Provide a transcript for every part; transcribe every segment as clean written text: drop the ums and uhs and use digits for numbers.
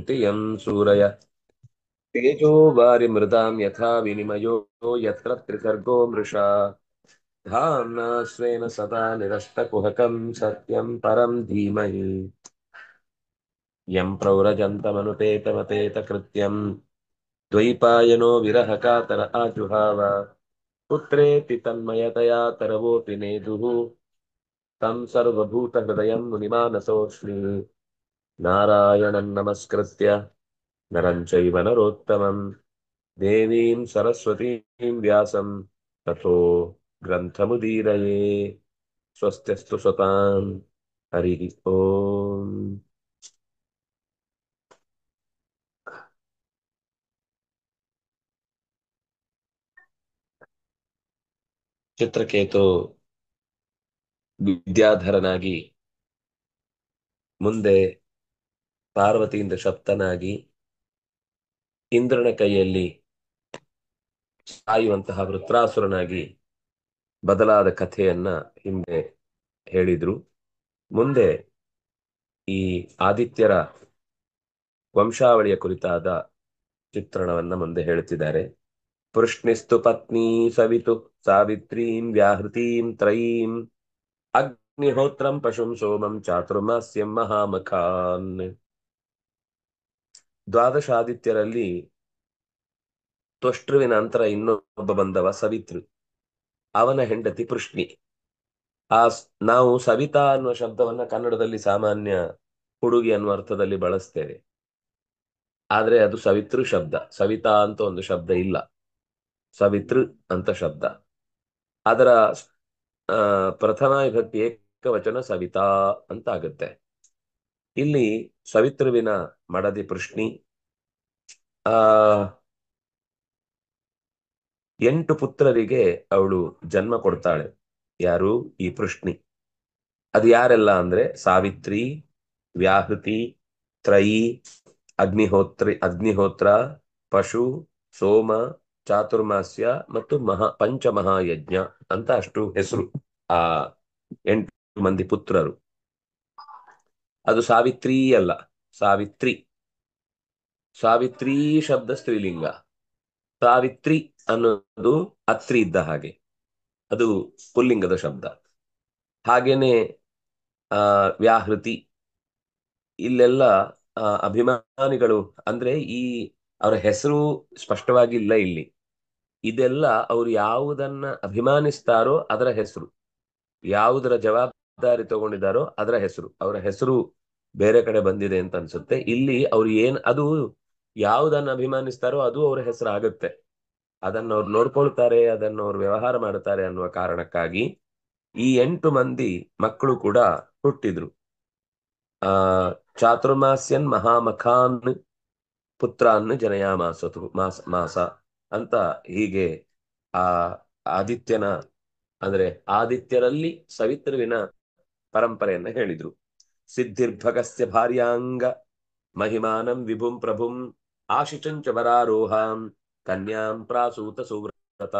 यन्ति यं सूरय तेजो वारिमृदां यथा विनिमयो यत्र त्रिसर्गो मृषा धाम्ना स्वेन सदा निरस्तकुहकं सत्यं परं धीमहि यं प्रव्रजन्तमनुपेतमपेतकृत्यं द्वैपायनो विरहकातर आजुहाव पुत्रेति तन्मयतया तरवोऽपि नेदुः तं सर्वभूतहृदयं मुनिमानसोऽस्मि नारायणं नमस्कृत्य नरं चैव नरोत्तमं देवीं सरस्वतीं व्यासं ततो ग्रन्थमुदीरये स्वस्त्यस्तु स्वतां हरिः ओम् ಚಿತ್ರಕೇತು ವಿದ್ಯಾಧರನಾಗಿ ಮುಂದೆ ಪಾರ್ವತಿಯಿಂದ ಶಪ್ತನಾಗಿ ಇಂದ್ರನ ಕೈಯಲ್ಲಿ ಸಾಯುವಂತಹ ವೃತ್ರಾಸುರನಾಗಿ ಬದಲಾದ ಕಥೆಯನ್ನ ಹಿಂದೆ ಹೇಳಿದ್ರು. ಮುಂದೆ ಈ ಆದಿತ್ಯರ ವಂಶಾವಳಿಯ ಕುರಿತಾದ ಚಿತ್ರಣವನ್ನ ಮುಂದೆ ಹೇಳುತ್ತಿದ್ದಾರೆ. ಪೃಷ್ಣಿಸ್ತು ಪತ್ನಿ ಸವಿತು ಸಾವಿತ್ರೀಂ ವ್ಯಾಹೃತೀಂ ತ್ರಯೀಂ ಅಗ್ನಿಹೋತ್ರಂ ಪಶುಂ ಸೋಮಂ ಚಾತುರ್ಮಾಸ್ಯಂ ಮಹಾಮಖಾನ್. ದ್ವಾದಶ ಆದಿತ್ಯರಲ್ಲಿ ತ್ವಷ್ಟೃವಿನ ನಂತರ ಇನ್ನೊಬ್ಬ ಬಂದವ ಸವಿತೃ. ಅವನ ಹೆಂಡತಿ ಪೃಷ್ಣಿ. ನಾವು ಸವಿತಾ ಅನ್ನುವ ಶಬ್ದವನ್ನ ಕನ್ನಡದಲ್ಲಿ ಸಾಮಾನ್ಯ ಹುಡುಗಿ ಅನ್ನುವ ಅರ್ಥದಲ್ಲಿ ಬಳಸ್ತೇವೆ. ಆದ್ರೆ ಅದು ಸವಿತೃ ಶಬ್ದ. ಸವಿತಾ ಅಂತ ಒಂದು ಶಬ್ದ ಇಲ್ಲ, ಸವಿತೃ ಅಂತ ಶಬ್ದ. ಅದರ ಪ್ರಥಮ ವಿಭಕ್ತಿ ಏಕವಚನ ಸವಿತಾ ಅಂತ ಆಗುತ್ತೆ. ಇಲ್ಲಿ ಸವಿತೃವಿನ ಮಡದಿ ಪೃಷ್ಣಿ 8 ಪುತ್ರರಿಗೆ ಅವಳು ಜನ್ಮ ಕೊಡ್ತಾಳೆ. ಯಾರು? ಈ ಪೃಷ್ಣಿ. ಅದು ಯಾರೆಲ್ಲ ಅಂದ್ರೆ ಸಾವಿತ್ರಿ, ವ್ಯಾಹೃತಿ, ತ್ರಯಿ, ಅಗ್ನಿಹೋತ್ರ, ಪಶು, ಸೋಮ, ಚಾತುರ್ಮಾಸ್ಯ ಮತ್ತು ಪಂಚಮಹಾಯಜ್ಞ ಅಂತ ಅಷ್ಟು ಹೆಸರು ಆ 8 ಮಂದಿ ಪುತ್ರರು. ಅದು ಸಾವಿತ್ರಿ ಅಲ್ಲ, ಸಾವಿತ್ರಿ. ಸಾವಿತ್ರಿ ಶಬ್ದ ಸ್ತ್ರೀಲಿಂಗ. ಸಾವಿತ್ರಿ ಅನ್ನೋದು ಅತ್ರಿ ಇದ್ದ ಹಾಗೆ, ಅದು ಪುಲ್ಲಿಂಗದ ಶಬ್ದ. ಹಾಗೇನೆ ವ್ಯಾಹೃತಿ. ಇಲ್ಲೆಲ್ಲ ಅಭಿಮಾನಿಗಳು ಅಂದ್ರೆ ಈ ಅವರ ಹೆಸರು ಸ್ಪಷ್ಟವಾಗಿ ಇಲ್ಲ ಇಲ್ಲಿ. ಇದೆಲ್ಲ ಅವರು ಯಾವುದನ್ನ ಅಭಿಮಾನಿಸ್ತಾರೋ ಅದರ ಹೆಸರು, ಯಾವುದರ ಜವಾಬ್ದಾರಿ ತಗೊಂಡಿದ್ದಾರೋ ಅದರ ಹೆಸರು. ಅವರ ಹೆಸರು ಬೇರೆ ಕಡೆ ಬಂದಿದೆ ಅಂತ ಅನ್ಸುತ್ತೆ. ಇಲ್ಲಿ ಅವ್ರು ಅದು ಯಾವುದನ್ನ ಅಭಿಮಾನಿಸ್ತಾರೋ ಅದು ಅವರ ಹೆಸರು ಆಗುತ್ತೆ. ಅದನ್ನ ಅವ್ರು ನೋಡ್ಕೊಳ್ತಾರೆ, ಅದನ್ನ ಅವ್ರು ವ್ಯವಹಾರ ಮಾಡ್ತಾರೆ ಅನ್ನುವ ಕಾರಣಕ್ಕಾಗಿ ಈ 8 ಮಂದಿ ಮಕ್ಕಳು ಕೂಡ ಹುಟ್ಟಿದ್ರು. ಚಾತುರ್ಮಾಸ್ಯನ್ ಮಹಾಮಖಾನ್ ಪುತ್ರಾನ್ ಜನಯಾಮಾಸತು ಮಾಸ ಅಂತ ಹೀಗೆ ಆ ಆದಿತ್ಯನ ಅಂದ್ರೆ ಆದಿತ್ಯರಲ್ಲಿ ಸವಿತೃವಿನ ಪರಂಪರೆಯನ್ನ ಹೇಳಿದ್ರು. ಸಿದ್ಧಿರ್ಭಗಸ್ಯ ಭಾರ್ಯಾಂಗ ಮಹಿಮಾನಂ ವಿಭುಂ ಪ್ರಭುಂ ಆಶಿಚಂಚ ವರಾರೋಹಾಂ ಕನ್ಯಾಂ ಪ್ರಾಸೂತ ಸುವ್ರತ.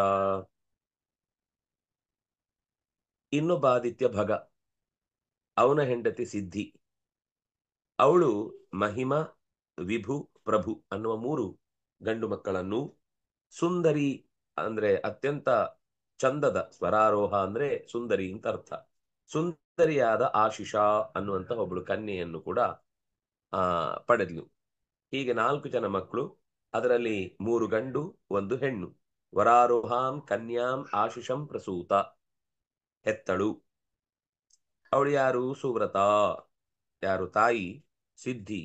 ಇನ್ನೊಬ್ಬ ಆದಿತ್ಯ ಭಗ, ಅವನ ಹೆಂಡತಿ ಸಿದ್ಧಿ. ಅವಳು ಮಹಿಮಾ, ವಿಭು, ಪ್ರಭು ಅನ್ನುವ 3 ಗಂಡು ಮಕ್ಕಳನ್ನು, ಸುಂದರಿ ಅಂದ್ರೆ ಅತ್ಯಂತ ಚಂದದ, ಸ್ವರಾರೋಹ ಅಂದ್ರೆ ಸುಂದರಿ ಅಂತ ಅರ್ಥ, ಸುಂದರಿಯಾದ ಆಶಿಷ ಅನ್ನುವಂತ ಒಬ್ಬಳು ಕನ್ಯೆಯನ್ನು ಕೂಡ ಪಡೆದ್ಲು. ಹೀಗೆ 4 ಜನ ಮಕ್ಕಳು. ಅದರಲ್ಲಿ 3 ಗಂಡು 1 ಹೆಣ್ಣು. ವರಾರೋಹಾಂ ಕನ್ಯಾಂ ಆಶಿಷಂ ಪ್ರಸೂತ, ಹೆತ್ತಳು. ಅವಳು ಯಾರು? ಸುವ್ರತ. ಯಾರು? ತಾಯಿ ಸಿದ್ಧಿ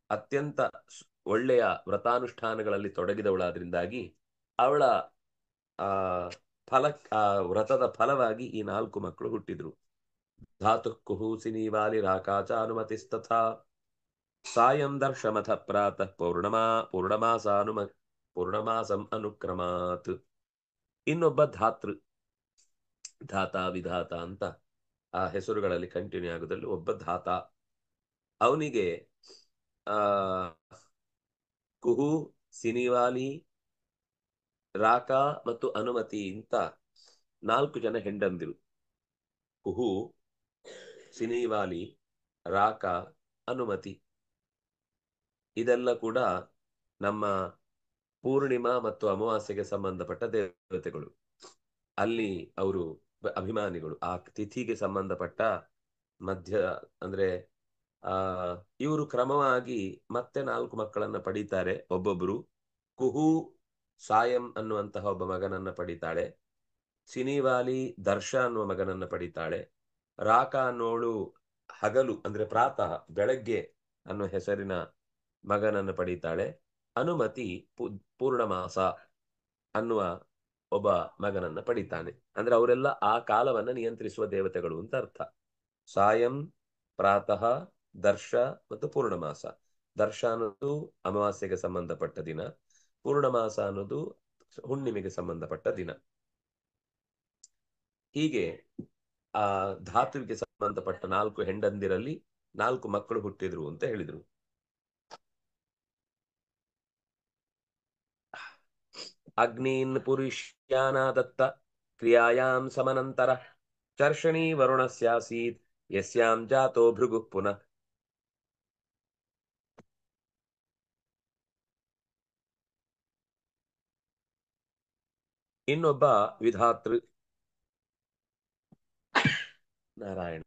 ಅತ್ಯಂತ ಒಳ್ಳೆಯ ವ್ರತಾನುಷ್ಠಾನಗಳಲ್ಲಿ ತೊಡಗಿದವಳಾದ್ರಿಂದಾಗಿ ಅವಳ ವ್ರತದ ಫಲವಾಗಿ ಈ 4 ಮಕ್ಕಳು ಹುಟ್ಟಿದ್ರು. ಧಾತು ಕುಹೂಸಿನಿ ವಾಲಿ ರಾಕಾಚ ಅನುಮತಿಸ್ತಥಾ ಸಾಯಂ ದರ್ಶಮಥ ಪ್ರಾತಃ ಪೂರ್ಣಮಾಸಂ ಅನುಕ್ರಮಾತ್. ಇನ್ನೊಬ್ಬ ಧಾತೃ, ಧಾತ ವಿಧಾತ ಅಂತ ಆ ಹೆಸರುಗಳಲ್ಲಿ ಕಂಟಿನ್ಯೂ ಆಗೋದ್ರಲ್ಲಿ ಒಬ್ಬ ಧಾತ. ಅವನಿಗೆ ಕುಹು, ಸಿನಿವಾಲಿ, ರಾಕ ಮತ್ತು ಅನುಮತಿ ಅಂತ 4 ಜನ ಹೆಂಡಂದಿರು. ಕುಹು, ಸಿನಿವಾಲಿ, ರಾಕ, ಅನುಮತಿ. ಇದೆಲ್ಲ ಕೂಡ ನಮ್ಮ ಪೂರ್ಣಿಮಾ ಮತ್ತು ಅಮಾವಾಸ್ಯೆಗೆ ಸಂಬಂಧಪಟ್ಟ ದೇವತೆಗಳು. ಅಲ್ಲಿ ಅವರು ಅಭಿಮಾನಿಗಳು. ಆ ತಿಥಿಗೆ ಸಂಬಂಧಪಟ್ಟ ಮಧ್ಯ ಅಂದ್ರೆ ಆ ಇವರು ಕ್ರಮವಾಗಿ ಮತ್ತೆ 4 ಮಕ್ಕಳನ್ನ ಪಡೀತಾರೆ. ಒಬ್ಬೊಬ್ರು ಕುಹು ಸಾಯಂ ಅನ್ನುವಂತಹ ಒಬ್ಬ ಮಗನನ್ನ ಪಡಿತಾಳೆ. ಸಿನಿವಾಲಿ ದರ್ಶ ಅನ್ನುವ ಮಗನನ್ನ ಪಡಿತಾಳೆ. ರಾಕ ಅನ್ನೋಳು ಹಗಲು ಅಂದ್ರೆ ಪ್ರಾತಃ ಬೆಳಗ್ಗೆ ಅನ್ನೋ ಹೆಸರಿನ ಮಗನನ್ನು ಪಡಿತಾಳೆ. ಅನುಮತಿ ಪೂರ್ಣಮಾಸ ಅನ್ನುವ ಒಬ್ಬ ಮಗನನ್ನ ಪಡಿತಾನೆ. ಅಂದ್ರೆ ಅವರೆಲ್ಲ ಆ ಕಾಲವನ್ನ ನಿಯಂತ್ರಿಸುವ ದೇವತೆಗಳು ಅಂತ ಅರ್ಥ. ಸಾಯಂ, ಪ್ರಾತಃ, ದರ್ಶ ಮತ್ತು ಪೂರ್ಣಮಾಸ. ದರ್ಶ ಅನ್ನೋದು ಅಮಾವಾಸ್ಯೆಗೆ ಸಂಬಂಧಪಟ್ಟ ದಿನ, ಪೂರ್ಣಮಾಸ ಅನ್ನೋದು ಹುಣ್ಣಿಮೆಗೆ ಸಂಬಂಧಪಟ್ಟ ದಿನ. ಹೀಗೆ ಆ ಧಾತುವಿಗೆ ಸಂಬಂಧಪಟ್ಟ 4 ಹೆಂಡಂದಿರಲ್ಲಿ 4 ಮಕ್ಕಳು ಹುಟ್ಟಿದ್ರು ಅಂತ ಹೇಳಿದ್ರು. ಅಗ್ನೀನ್ ಪುರುಷ್ಯಾನಾದತ್ತ ಕ್ರಿಯಾಯಾಂ ಸಮನಂತರ ಚರ್ಷಣಿ ವರುಣಸ್ಯಾಸೀತ್ ಯಸ್ಯಾಂ ಜಾತೋ ಭೃಗು ಪುನಃ. ಇನ್ನೊಬ್ಬ ವಿಧಾತೃ ನಾರಾಯಣ.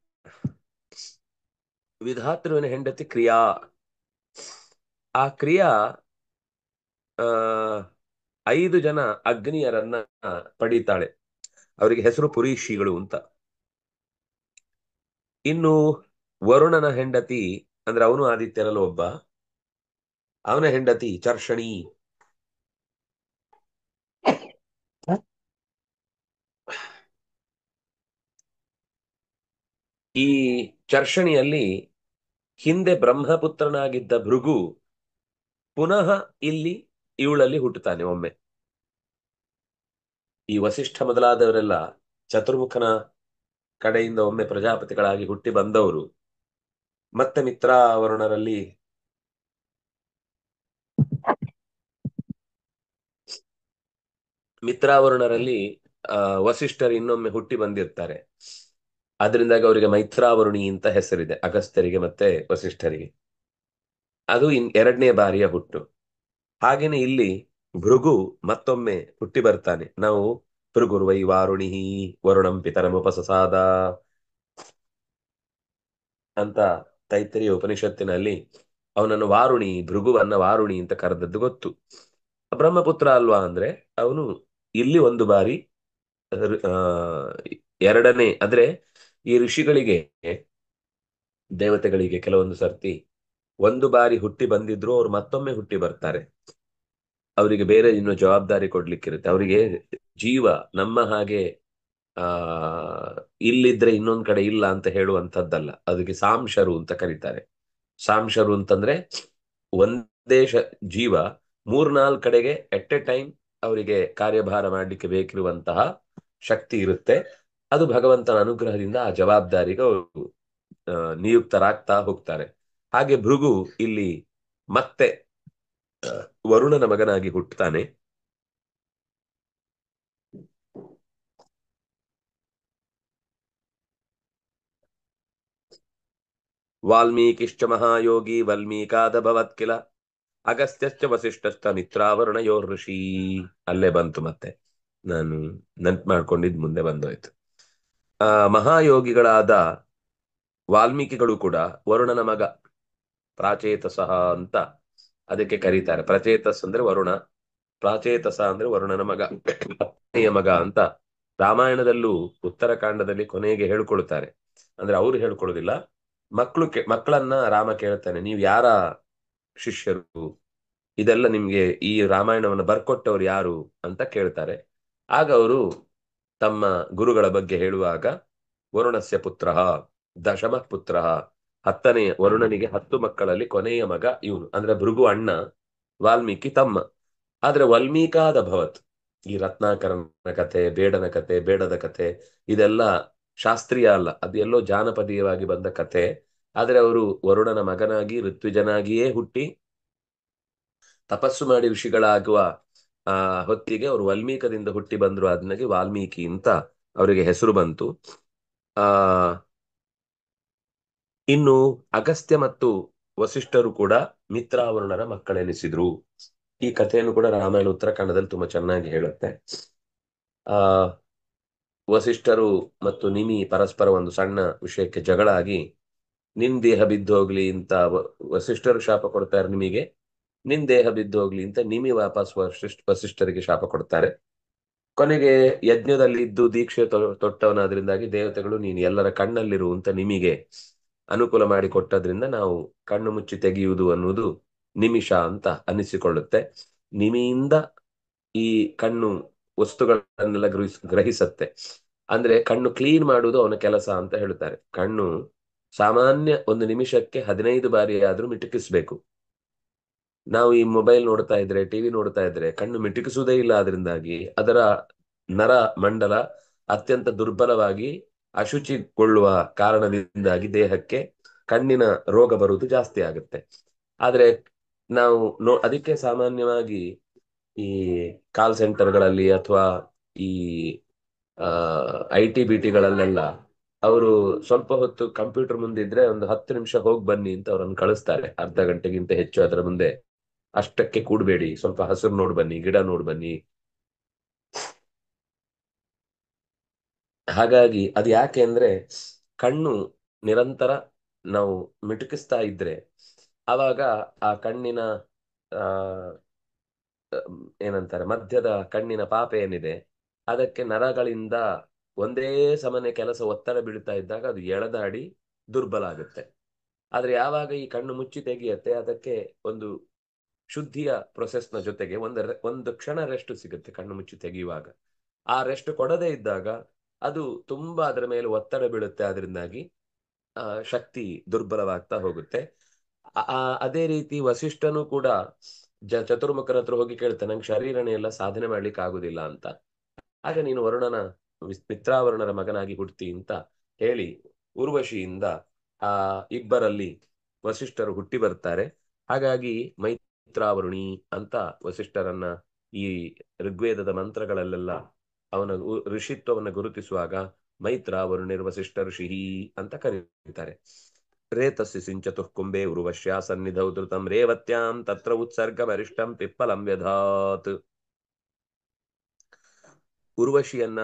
ವಿಧಾತೃವಿನ ಹೆಂಡತಿ ಕ್ರಿಯಾ. ಆ ಕ್ರಿಯಾ 5 ಜನ ಅಗ್ನಿಯರನ್ನ ಪಡೀತಾಳೆ. ಅವರಿಗೆ ಹೆಸರು ಪುರೀಷಿಗಳು ಅಂತ. ಇನ್ನು ವರುಣನ ಹೆಂಡತಿ ಅಂದ್ರೆ ಅವನು ಆದಿತ್ಯರಲ್ಲಿ ಒಬ್ಬ, ಅವನ ಹೆಂಡತಿ ಚರ್ಷಣಿ. ಈ ಚರ್ಷಣಿಯಲ್ಲಿ ಹಿಂದೆ ಬ್ರಹ್ಮಪುತ್ರನಾಗಿದ್ದ ಭೃಗು ಪುನಃ ಇಲ್ಲಿ ಇವಳಲ್ಲಿ ಹುಟ್ಟುತ್ತಾನೆ ಒಮ್ಮೆ. ಈ ವಸಿಷ್ಠ ಮೊದಲಾದವರೆಲ್ಲ ಚತುರ್ಮುಖನ ಕಡೆಯಿಂದ ಒಮ್ಮೆ ಪ್ರಜಾಪತಿಗಳಾಗಿ ಹುಟ್ಟಿ ಬಂದವರು ಮತ್ತೆ ಮಿತ್ರಾವರುಣರಲ್ಲಿ ವಸಿಷ್ಠರು ಇನ್ನೊಮ್ಮೆ ಹುಟ್ಟಿ ಬಂದಿರ್ತಾರೆ. ಅದರಿಂದಾಗಿ ಅವರಿಗೆ ಮೈತ್ರಾವರುಣಿ ಅಂತ ಹೆಸರಿದೆ, ಅಗಸ್ತ್ಯರಿಗೆ ಮತ್ತೆ ವಸಿಷ್ಠರಿಗೆ. ಅದು 2ನೇ ಬಾರಿಯ ಹುಟ್ಟು. ಹಾಗೇನೆ ಇಲ್ಲಿ ಭೃಗು ಮತ್ತೊಮ್ಮೆ ಹುಟ್ಟಿ ಬರ್ತಾನೆ. ನಾವು ಭೃಗುರ್ವೈ ವಾರುಣಿ ವರುಣಂ ಪಿತರಮುಪಸಸಾದ ಅಂತ ತೈತ್ತರಿಯ ಉಪನಿಷತ್ತಿನಲ್ಲಿ ಅವನನ್ನು ವಾರುಣಿ, ಭೃಗುವನ್ನ ವಾರುಣಿ ಅಂತ ಕರೆದದ್ದು ಗೊತ್ತು. ಬ್ರಹ್ಮಪುತ್ರ ಅಲ್ವಾ ಅಂದ್ರೆ ಅವನು ಇಲ್ಲಿ ಒಂದು ಬಾರಿ 2ನೇ ಅಂದ್ರೆ ಈ ಋಷಿಗಳಿಗೆ ದೇವತೆಗಳಿಗೆ ಕೆಲವೊಂದು ಸರ್ತಿ ಒಂದು ಬಾರಿ ಹುಟ್ಟಿ ಬಂದಿದ್ರು ಅವ್ರು ಮತ್ತೊಮ್ಮೆ ಹುಟ್ಟಿ ಬರ್ತಾರೆ. ಅವರಿಗೆ ಬೇರೆ ಇನ್ನು ಜವಾಬ್ದಾರಿ ಕೊಡ್ಲಿಕ್ಕಿರುತ್ತೆ. ಅವರಿಗೆ ಜೀವ ನಮ್ಮ ಹಾಗೆ ಆ ಇಲ್ಲಿದ್ರೆ ಇನ್ನೊಂದ್ ಕಡೆ ಇಲ್ಲ ಅಂತ ಹೇಳುವಂತದ್ದಲ್ಲ. ಅದಕ್ಕೆ ಸಾಂಶರು ಅಂತ ಕರೀತಾರೆ. ಸಾಂಶರು ಅಂತಂದ್ರೆ ಒಂದೇ ಜೀವ 3-4 ಕಡೆಗೆ ಎಟ್ ಎ ಟೈಮ್ ಅವರಿಗೆ ಕಾರ್ಯಭಾರ ಮಾಡಲಿಕ್ಕೆ ಬೇಕಿರುವಂತಹ ಶಕ್ತಿ ಇರುತ್ತೆ. ಅದು ಭಗವಂತನ ಅನುಗ್ರಹದಿಂದ ಆ ಜವಾಬ್ದಾರಿಗೆ ಅವರು ನಿಯುಕ್ತರಾಗ್ತಾ ಹೋಗ್ತಾರೆ. ಹಾಗೆ ಭೃಗು ಇಲ್ಲಿ ಮತ್ತೆ ವರುಣನ ಮಗನಾಗಿ ಹುಟ್ಟುತ್ತಾನೆ. ವಾಲ್ಮೀಕಿಶ್ಚ ಮಹಾಯೋಗಿ ವಲ್ಮೀಕಾದಭವತ್ ಕಿಲ ಅಗಸ್ತ್ಯಶ್ಚ ವಸಿಷ್ಠಶ್ಚ ಮಿತ್ರಾವರುಣಯೋರ್ ಋಷಿ. ಅಲ್ಲೇ ಬಂತು ಮತ್ತೆ, ನಾನು ನೆನ್ಪು ಮಾಡ್ಕೊಂಡಿದ್ ಮುಂದೆ ಬಂದೋಯ್ತು. ಮಹಾಯೋಗಿಗಳಾದ ವಾಲ್ಮೀಕಿಗಳು ಕೂಡ ವರುಣನ ಮಗ ಪ್ರಾಚೇತಸಃ ಅಂತ ಅದಕ್ಕೆ ಕರೀತಾರೆ. ಪ್ರಚೇತಸ್ ಅಂದ್ರೆ ವರುಣ, ಪ್ರಾಚೇತಸ ಅಂದ್ರೆ ವರುಣನ ಮಗ, ಹತ್ತನೆಯ ಮಗ ಅಂತ ರಾಮಾಯಣದಲ್ಲೂ ಉತ್ತರಕಾಂಡದಲ್ಲಿ ಕೊನೆಗೆ ಹೇಳ್ಕೊಳ್ತಾರೆ. ಅಂದ್ರೆ ಅವ್ರು ಹೇಳ್ಕೊಳ್ಳೋದಿಲ್ಲ, ಮಕ್ಕಳನ್ನ ರಾಮ ಕೇಳ್ತಾನೆ, ನೀವು ಯಾರ ಶಿಷ್ಯರು, ಇದೆಲ್ಲ ನಿಮ್ಗೆ ಈ ರಾಮಾಯಣವನ್ನು ಬರ್ಕೊಟ್ಟವ್ರು ಯಾರು ಅಂತ ಕೇಳ್ತಾರೆ. ಆಗ ಅವರು ತಮ್ಮ ಗುರುಗಳ ಬಗ್ಗೆ ಹೇಳುವಾಗ ವರುಣಸ್ಯ ಪುತ್ರ ದಶಮ ಪುತ್ರ, 10ನೇ ವರುಣನಿಗೆ 10 ಮಕ್ಕಳಲ್ಲಿ ಕೊನೆಯ ಮಗ ಇವನು. ಅಂದ್ರೆ ಭೃಗು ಅಣ್ಣ, ವಾಲ್ಮೀಕಿ ತಮ್ಮ. ಆದ್ರೆ ವಾಲ್ಮೀಕಾದ ಭವತ್, ಈ ರತ್ನಾಕರನ ಕತೆ, ಬೇಡನ ಕತೆ, ಬೇಡದ ಕತೆ ಇದೆಲ್ಲ ಶಾಸ್ತ್ರೀಯ ಅಲ್ಲ, ಅದು ಎಲ್ಲೋ ಜಾನಪದೀಯವಾಗಿ ಬಂದ ಕತೆ. ಆದ್ರೆ ಅವರು ವರುಣನ ಮಗನಾಗಿ ಋತ್ವಿಜನಾಗಿಯೇ ಹುಟ್ಟಿ ತಪಸ್ಸು ಮಾಡಿ ಋಷಿಗಳಾಗುವ ಹೊತ್ತಿಗೆ ಅವರು ವಾಲ್ಮೀಕದಿಂದ ಹುಟ್ಟಿ ಬಂದ್ರು. ಅದನ್ನಾಗಿ ವಾಲ್ಮೀಕಿ ಅಂತ ಅವರಿಗೆ ಹೆಸರು ಬಂತು. ಆ ಇನ್ನು ಅಗಸ್ತ್ಯ ಮತ್ತು ವಸಿಷ್ಠರು ಕೂಡ ಮಿತ್ರಾವರುಣರ ಮಕ್ಕಳೆನಿಸಿದ್ರು. ಈ ಕಥೆಯನ್ನು ಕೂಡ ರಾಮಾಯಣ ಉತ್ತರಾಖಂಡದಲ್ಲಿ ತುಂಬಾ ಚೆನ್ನಾಗಿ ಹೇಳುತ್ತೆ. ಆ ವಸಿಷ್ಠರು ಮತ್ತು ನಿಮಿ ಪರಸ್ಪರ ಒಂದು ಸಣ್ಣ ವಿಷಯಕ್ಕೆ ಜಗಳ ಆಗಿ ನಿನ್ ದೇಹ ಬಿದ್ದು ಹೋಗ್ಲಿ ಅಂತ ವಸಿಷ್ಠರು ಶಾಪ ಕೊಡ್ತಾರೆ ನಿಮಿಗೆ, ನಿನ್ ದೇಹ ಬಿದ್ದು ಹೋಗ್ಲಿ ಅಂತ ನಿಮಿ ವಾಪಸ್ ವಸಿಷ್ಠರಿಗೆ ಶಾಪ ಕೊಡ್ತಾರೆ. ಕೊನೆಗೆ ಯಜ್ಞದಲ್ಲಿ ಇದ್ದು ದೀಕ್ಷೆ ತೊಟ್ಟವನಾದ್ರಿಂದಾಗಿ ದೇವತೆಗಳು ನೀನು ಎಲ್ಲರ ಕಣ್ಣಲ್ಲಿರು ಅಂತ ನಿಮಿಗೆ ಅನುಕೂಲ ಮಾಡಿ ಕೊಟ್ಟದ್ರಿಂದ ನಾವು ಕಣ್ಣು ಮುಚ್ಚಿ ತೆಗೆಯುವುದು ಅನ್ನುವುದು ನಿಮಿಷ ಅಂತ ಅನಿಸಿಕೊಳ್ಳುತ್ತೆ. ನಿಮಿಯಿಂದ ಈ ಕಣ್ಣು ವಸ್ತುಗಳನ್ನೆಲ್ಲ ಗ್ರಹಿಸತ್ತೆ. ಅಂದ್ರೆ ಕಣ್ಣು ಕ್ಲೀನ್ ಮಾಡುವುದು ಅವನ ಕೆಲಸ ಅಂತ ಹೇಳ್ತಾರೆ. ಕಣ್ಣು ಸಾಮಾನ್ಯ ಒಂದು ನಿಮಿಷಕ್ಕೆ 15 ಬಾರಿ ಆದ್ರೂ ಮಿಟುಕಿಸ್ಬೇಕು. ನಾವು ಈ ಮೊಬೈಲ್ ನೋಡ್ತಾ ಇದ್ರೆ, ಟಿವಿ ನೋಡ್ತಾ ಇದ್ರೆ ಕಣ್ಣು ಮಿಟುಕಿಸುವುದೇ ಇಲ್ಲ. ಅದರಿಂದಾಗಿ ಅದರ ನರ ಮಂಡಲ ಅತ್ಯಂತ ದುರ್ಬಲವಾಗಿ ಅಶುಚಿಗೊಳ್ಳುವ ಕಾರಣದಿಂದಾಗಿ ದೇಹಕ್ಕೆ ಕಣ್ಣಿನ ರೋಗ ಬರುವುದು ಜಾಸ್ತಿ ಆಗುತ್ತೆ. ಆದ್ರೆ ನಾವು ಅದಕ್ಕೆ ಸಾಮಾನ್ಯವಾಗಿ ಈ ಕಾಲ್ ಸೆಂಟರ್ಗಳಲ್ಲಿ ಅಥವಾ ಈ IT-BTಗಳಲ್ಲೆಲ್ಲ ಅವರು ಸ್ವಲ್ಪ ಹೊತ್ತು ಕಂಪ್ಯೂಟರ್ ಮುಂದಿದ್ರೆ ಒಂದು 10 ನಿಮಿಷ ಹೋಗಿ ಬನ್ನಿ ಅಂತ ಅವ್ರನ್ನ ಕಳಿಸ್ತಾರೆ. ಅರ್ಧ ಗಂಟೆಗಿಂತ ಹೆಚ್ಚು ಅದರ ಮುಂದೆ ಅಷ್ಟಕ್ಕೆ ಕೂಡಬೇಡಿ, ಸ್ವಲ್ಪ ಹಸಿರು ನೋಡ್ ಬನ್ನಿ, ಗಿಡ ನೋಡ್ ಬನ್ನಿ. ಹಾಗಾಗಿ ಅದು ಯಾಕೆ ಅಂದ್ರೆ ಕಣ್ಣು ನಿರಂತರ ನಾವು ಮಿಟುಕಿಸ್ತಾ ಇದ್ರೆ ಆವಾಗ ಆ ಕಣ್ಣಿನ ಆ ಏನಂತಾರೆ ಮಧ್ಯದ ಕಣ್ಣಿನ ಪಾಪೆ ಏನಿದೆ ಅದಕ್ಕೆ ನರಗಳಿಂದ ಒಂದೇ ಸಮನೆ ಕೆಲಸ ಒತ್ತಡ ಬೀಳ್ತಾ ಇದ್ದಾಗ ಅದು ಎಳೆದಾಡಿ ದುರ್ಬಲ ಆಗುತ್ತೆ. ಆದ್ರೆ ಯಾವಾಗ ಈ ಕಣ್ಣು ಮುಚ್ಚಿ ತೆಗೆಯತ್ತೆ ಅದಕ್ಕೆ ಒಂದು ಶುದ್ಧಿಯ ಪ್ರೊಸೆಸ್ನ ಜೊತೆಗೆ ಒಂದು ಕ್ಷಣ ರೆಸ್ಟ್ ಸಿಗುತ್ತೆ ಕಣ್ಣು ಮುಚ್ಚಿ ತೆಗೆಯುವಾಗ. ಆ ರೆಸ್ಟ್ ಕೊಡದೇ ಇದ್ದಾಗ ಅದು ತುಂಬಾ ಅದರ ಮೇಲೆ ಒತ್ತಡ ಬೀಳುತ್ತೆ. ಅದರಿಂದಾಗಿ ಶಕ್ತಿ ದುರ್ಬಲವಾಗ್ತಾ ಹೋಗುತ್ತೆ. ಅದೇ ರೀತಿ ವಸಿಷ್ಠನು ಕೂಡ ಚತುರ್ಮುಖನ ಹತ್ರ ಹೋಗಿ ಕೇಳ್ತಾನೆ, ನಂಗೆ ಶರೀರನೇ ಎಲ್ಲ ಸಾಧನೆ ಮಾಡ್ಲಿಕ್ಕೆ ಆಗುದಿಲ್ಲ ಅಂತ. ಆಗ ನೀನು ಮಿತ್ರಾವರುಣರ ಮಗನಾಗಿ ಹುಟ್ಟಿ ಅಂತ ಹೇಳಿ ಉರ್ವಶಿಯಿಂದ ಆ ಇಬ್ಬರಲ್ಲಿ ವಸಿಷ್ಠರು ಹುಟ್ಟಿ ಬರ್ತಾರೆ. ಹಾಗಾಗಿ ಮೈತ್ರಾವರುಣಿ ಅಂತ ವಸಿಷ್ಠರನ್ನ ಈ ಋಗ್ವೇದದ ಮಂತ್ರಗಳಲ್ಲೆಲ್ಲ ಅವನ ಋಷಿತ್ವವನ್ನು ಗುರುತಿಸುವಾಗ ಮೈತ್ರಾವರುಣಿರ್ ವಸಿಷ್ಠ ಋಷಿ ಅಂತ ಕರೀತಾರೆ. ರೇತಸ್ಸಿ ಸಿಂಚತುಃ ಕುಂಬೆ ಉರ್ವಶ್ಯ ಸನ್ನಿಧೌ ಧೃತಂ ರೇವತ್ಯಾಂ ತತ್ರ ಉತ್ಸರ್ಗಮರಿಷ್ಟಂ ಪಿಪ್ಪಲಂ ವ್ಯಧಾತ್. ಉರ್ವಶಿಯನ್ನ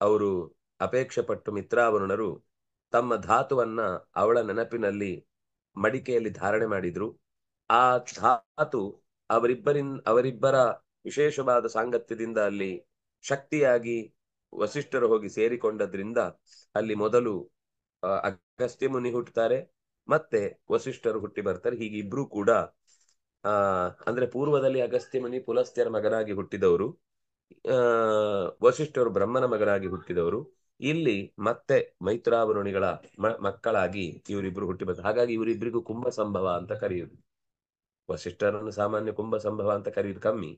ಅವರು ಅಪೇಕ್ಷೆ ಪಟ್ಟು ಮಿತ್ರಾವರುಣರು ತಮ್ಮ ಧಾತುವನ್ನ ಅವಳ ನೆನಪಿನಲ್ಲಿ ಮಡಿಕೆಯಲ್ಲಿ ಧಾರಣೆ ಮಾಡಿದ್ರು. ಆ ಧಾತು ಅವರಿಬ್ಬರ ವಿಶೇಷವಾದ ಸಾಂಗತ್ಯದಿಂದ ಅಲ್ಲಿ ಶಕ್ತಿಯಾಗಿ ವಸಿಷ್ಠರು ಹೋಗಿ ಸೇರಿಕೊಂಡದ್ರಿಂದ ಅಲ್ಲಿ ಮೊದಲು ಅಗಸ್ತ್ಯ ಮುನಿ ಹುಟ್ಟುತ್ತಾರೆ, ಮತ್ತೆ ವಸಿಷ್ಠರು ಹುಟ್ಟಿ ಬರ್ತಾರೆ. ಹೀಗೆ ಇಬ್ರು ಕೂಡ ಅಂದ್ರೆ ಪೂರ್ವದಲ್ಲಿ ಅಗಸ್ತ್ಯ ಮುನಿ ಪುಲಸ್ತ್ಯರ ಮಗನಾಗಿ ಹುಟ್ಟಿದವರು, ವಸಿಷ್ಠರು ಬ್ರಹ್ಮನ ಮಗನಾಗಿ ಹುಟ್ಟಿದವರು. ಇಲ್ಲಿ ಮತ್ತೆ ಮೈತ್ರಾವರುಣಿಗಳ ಮಕ್ಕಳಾಗಿ ಇವರಿಬ್ರು ಹುಟ್ಟಿ ಬರ್ತಾರೆ. ಹಾಗಾಗಿ ಇವರಿಬ್ಬರಿಗೂ ಕುಂಭ ಸಂಭವ ಅಂತ ಕರೆಯುವುದು. ವಸಿಷ್ಠರನ್ನು ಸಾಮಾನ್ಯ ಕುಂಭ ಸಂಭವ ಅಂತ ಕರೆಯುವುದು ಕಮ್ಮಿ,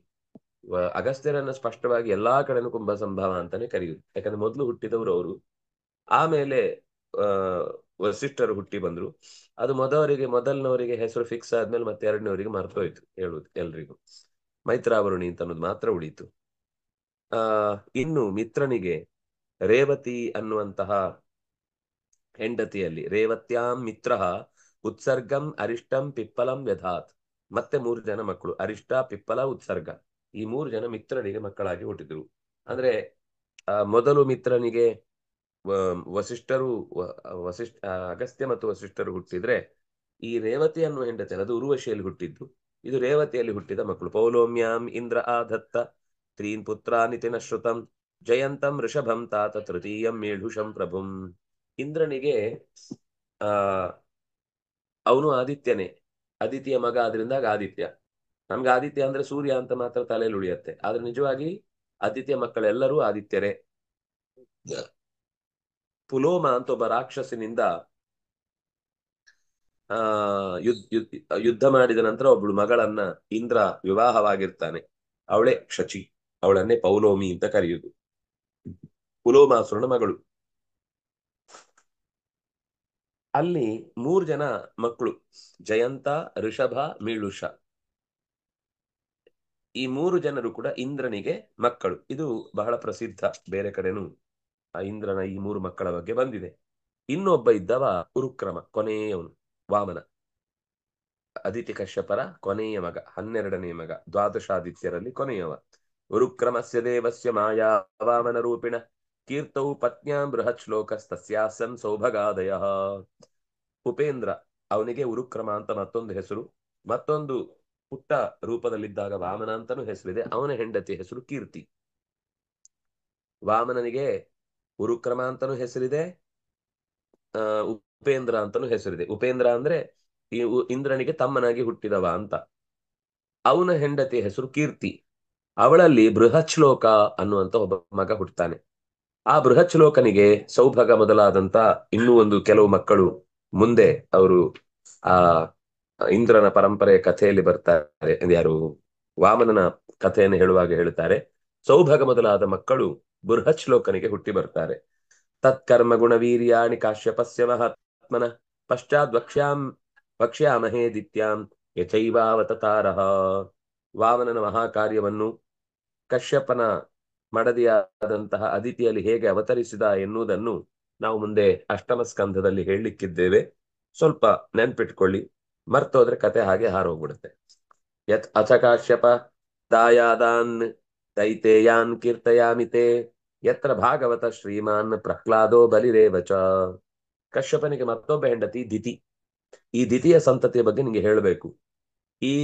ಅಗಸ್ತ್ಯರನ್ನು ಸ್ಪಷ್ಟವಾಗಿ ಎಲ್ಲಾ ಕಡೆನೂ ಕುಂಭ ಸಂಭವ ಅಂತಾನೆ ಕರೆಯುವುದು. ಯಾಕಂದ್ರೆ ಮೊದಲು ಹುಟ್ಟಿದವರು ಅವರು, ಆಮೇಲೆ ವಸಿಷ್ಠರು ಹುಟ್ಟಿ ಬಂದ್ರು. ಅದು ಮೊದಲನವರಿಗೆ ಹೆಸರು ಫಿಕ್ಸ್ ಆದ್ಮೇಲೆ ಮತ್ತೆ ಎರಡನೇವರಿಗೆ ಮರ್ತೋಯ್ತು ಹೇಳುವುದು ಎಲ್ರಿಗೂ. ಮೈತ್ರಾವರುಣಿ ಅಂತ ಅನ್ನೋದು ಮಾತ್ರ ಉಳಿತು. ಇನ್ನು ಮಿತ್ರನಿಗೆ ರೇವತಿ ಅನ್ನುವಂತಹ ಹೆಂಡತಿಯಲ್ಲಿ ರೇವತ್ಯಾಂ ಮಿತ್ರ ಉತ್ಸರ್ಗಂ ಅರಿಷ್ಟಂ ಪಿಪ್ಪಲಂ ವ್ಯಧಾತ್. ಮತ್ತೆ 3 ಜನ ಮಕ್ಕಳು, ಅರಿಷ್ಟ, ಪಿಪ್ಪಲ, ಉತ್ಸರ್ಗ. ಈ 3 ಜನ ಮಿತ್ರನಿಗೆ ಮಕ್ಕಳಾಗಿ ಹುಟ್ಟಿದ್ರು. ಅಂದ್ರೆ ಮೊದಲು ಮಿತ್ರನಿಗೆ ಅಗಸ್ತ್ಯ ಮತ್ತು ವಸಿಷ್ಠರು ಹುಟ್ಟಿದ್ರೆ ಈ ರೇವತಿ ಅನ್ನುವ ಹೆಂಡತಿ ಅದು ಉರ್ವಶಿಯಲ್ಲಿ ಹುಟ್ಟಿದ್ದು. ಇದು ರೇವತಿಯಲ್ಲಿ ಹುಟ್ಟಿದ ಮಕ್ಕಳು. ಪೌಲೋಮ್ಯಾಂ ಇಂದ್ರ ಆಧತ್ತ ತ್ರೀನ್ ಪುತ್ರಾನಿತಿನ ಶ್ರುತಂ ಜಯಂತಂ ಋಷಭಂ ತಾತ ತೃತೀಯಂ ಮೇಢುಷಂ ಪ್ರಭುಂ. ಇಂದ್ರನಿಗೆ ಅವನು ಆದಿತ್ಯನೇ, ಆದಿತ್ಯ ಮಗ, ಆದ್ರಿಂದಾಗ ಆದಿತ್ಯ. ನಮ್ಗೆ ಆದಿತ್ಯ ಅಂದ್ರೆ ಸೂರ್ಯ ಅಂತ ಮಾತ್ರ ತಲೆಯಲ್ಲಿ ಉಳಿಯತ್ತೆ, ಆದ್ರೆ ನಿಜವಾಗಿ ಆದಿತ್ಯ ಮಕ್ಕಳೆಲ್ಲರೂ ಆದಿತ್ಯರೇ. ಪುಲೋಮ ಅಂತ ಒಬ್ಬ ರಾಕ್ಷಸನಿಂದ ಯುದ್ಧ ಮಾಡಿದ ನಂತರ ಒಬ್ಬಳು ಮಗಳನ್ನ ಇಂದ್ರ ವಿವಾಹವಾಗಿರ್ತಾನೆ. ಅವಳೇ ಶಚಿ, ಅವಳನ್ನೇ ಪೌಲೋಮಿ ಅಂತ ಕರೆಯುವುದು. ಪುಲೋಮಾಸುರನ ಮಗಳು. ಅಲ್ಲಿ 3 ಜನ ಮಕ್ಕಳು, ಜಯಂತ, ಋಷಭ, ಮೀಳುಷ. ಈ 3 ಜನರು ಕೂಡ ಇಂದ್ರನಿಗೆ ಮಕ್ಕಳು. ಇದು ಬಹಳ ಪ್ರಸಿದ್ಧ, ಬೇರೆ ಕಡೆನೂ ಆ ಇಂದ್ರನ ಈ 3 ಮಕ್ಕಳ ಬಗ್ಗೆ ಬಂದಿದೆ. ಇನ್ನೊಬ್ಬ ಇದ್ದವ ಉರುಕ್ರಮ, ಕೊನೆಯವನು ವಾಮನ. ಅದಿತಿ ಕಶ್ಯಪರ ಕೊನೆಯ ಮಗ, 12ನೇ ಮಗ, ದ್ವಾದಶಾದಿತ್ಯರಲ್ಲಿ ಕೊನೆಯವ. ಉರುಕ್ರಮಸ್ಯ ದೇವಸ್ಯ ಮಾಯಾ ವಾಮನ ರೂಪಿಣ ಕೀರ್ತೌ ಪತ್ನ್ಯಾಂ ಬೃಹತ್ ಶ್ಲೋಕಸ್ತಸ್ಯಾಸನ್ ಸೌಭಗಾದಯ. ಉಪೇಂದ್ರ, ಅವನಿಗೆ ಉರುಕ್ರಮ ಅಂತ ಮತ್ತೊಂದು ಹೆಸರು, ಮತ್ತೊಂದು ಪುಟ್ಟ ರೂಪದಲ್ಲಿದ್ದಾಗ ವಾಮನ ಅಂತಾನೂ ಹೆಸರಿದೆ. ಅವನ ಹೆಂಡತಿ ಹೆಸರು ಕೀರ್ತಿ. ವಾಮನನಿಗೆ ಉರುಕ್ರಮ ಅಂತಾನೂ ಹೆಸರಿದೆ, ಉಪೇಂದ್ರ ಅಂತಾನೂ ಹೆಸರಿದೆ. ಉಪೇಂದ್ರ ಅಂದ್ರೆ ಈ ಇಂದ್ರನಿಗೆ ತಮ್ಮನಾಗಿ ಹುಟ್ಟಿದವ ಅಂತ. ಅವನ ಹೆಂಡತಿ ಹೆಸರು ಕೀರ್ತಿ. ಅವಳಲ್ಲಿ ಬೃಹತ್ ಶ್ಲೋಕ ಅನ್ನುವಂತ ಒಬ್ಬ ಮಗ ಹುಟ್ಟುತ್ತಾನೆ. ಆ ಬೃಹತ್ ಶ್ಲೋಕನಿಗೆ ಸೌಭಗ ಮೊದಲಾದಂತ ಇನ್ನೂ ಒಂದು ಕೆಲವು ಮಕ್ಕಳು ಮುಂದೆ ಅವರು ಆ ಇಂದ್ರನ ಪರಂಪರೆಯ ಕಥೆಯಲ್ಲಿ ಬರ್ತಾರೆ. ಯಾರು ವಾಮನನ ಕಥೆಯನ್ನು ಹೇಳುವಾಗ ಹೇಳ್ತಾರೆ, ಸೌಭಗ ಮೊದಲಾದ ಮಕ್ಕಳು ಬೃಹತ್ ಶ್ಲೋಕನಿಗೆ ಹುಟ್ಟಿ ಬರ್ತಾರೆ. ತತ್ಕರ್ಮ ಗುಣವೀರ್ಯಾಣಿ ಕಾಶ್ಯಪಸ್ಯ ಮಹಾತ್ಮನ ಪಶ್ಚಾತ್ ವಕ್ಷ್ಯಾಮಹೇ ದಿತ್ಯಾಂ ಯಥೈವಾವತಾರಃ. ವಾಮನನ ಮಹಾಕಾರ್ಯವನ್ನು ಕಶ್ಯಪನ ಮಡದಿಯಾದಂತಹ ಅದಿತಿಯಲ್ಲಿ ಹೇಗೆ ಅವತರಿಸಿದ ಎನ್ನುವುದನ್ನು ನಾವು ಮುಂದೆ ಅಷ್ಟಮ ಸ್ಕಂಧದಲ್ಲಿ ಹೇಳಲಿಕ್ಕಿದ್ದೇವೆ. ಸ್ವಲ್ಪ ನೆನ್ಪಿಟ್ಕೊಳ್ಳಿ, ಮರ್ತೋದ್ರೆ ಕತೆ ಹಾಗೆ ಹಾರೋಗ್ಬಿಡುತ್ತೆ. ಯತ್ ಅಥ ಕಾಶ್ಯಪ ದಾಯಾದಾನ್ ದೈತೇಯಾನ್ ಕೀರ್ತಯಾಮಿತೆ ಯತ್ರ ಭಾಗವತ ಶ್ರೀಮಾನ್ ಪ್ರಹ್ಲಾದೋ ಬಲಿರೇವಚ. ಕಶ್ಯಪನಿಗೆ ಮತ್ತೊಬ್ಬ ಹೆಂಡತಿ ದಿತಿ. ಈ ದಿತಿಯ ಸಂತತಿಯ ಬಗ್ಗೆ ನಿಮಗೆ ಹೇಳಬೇಕು. ಈ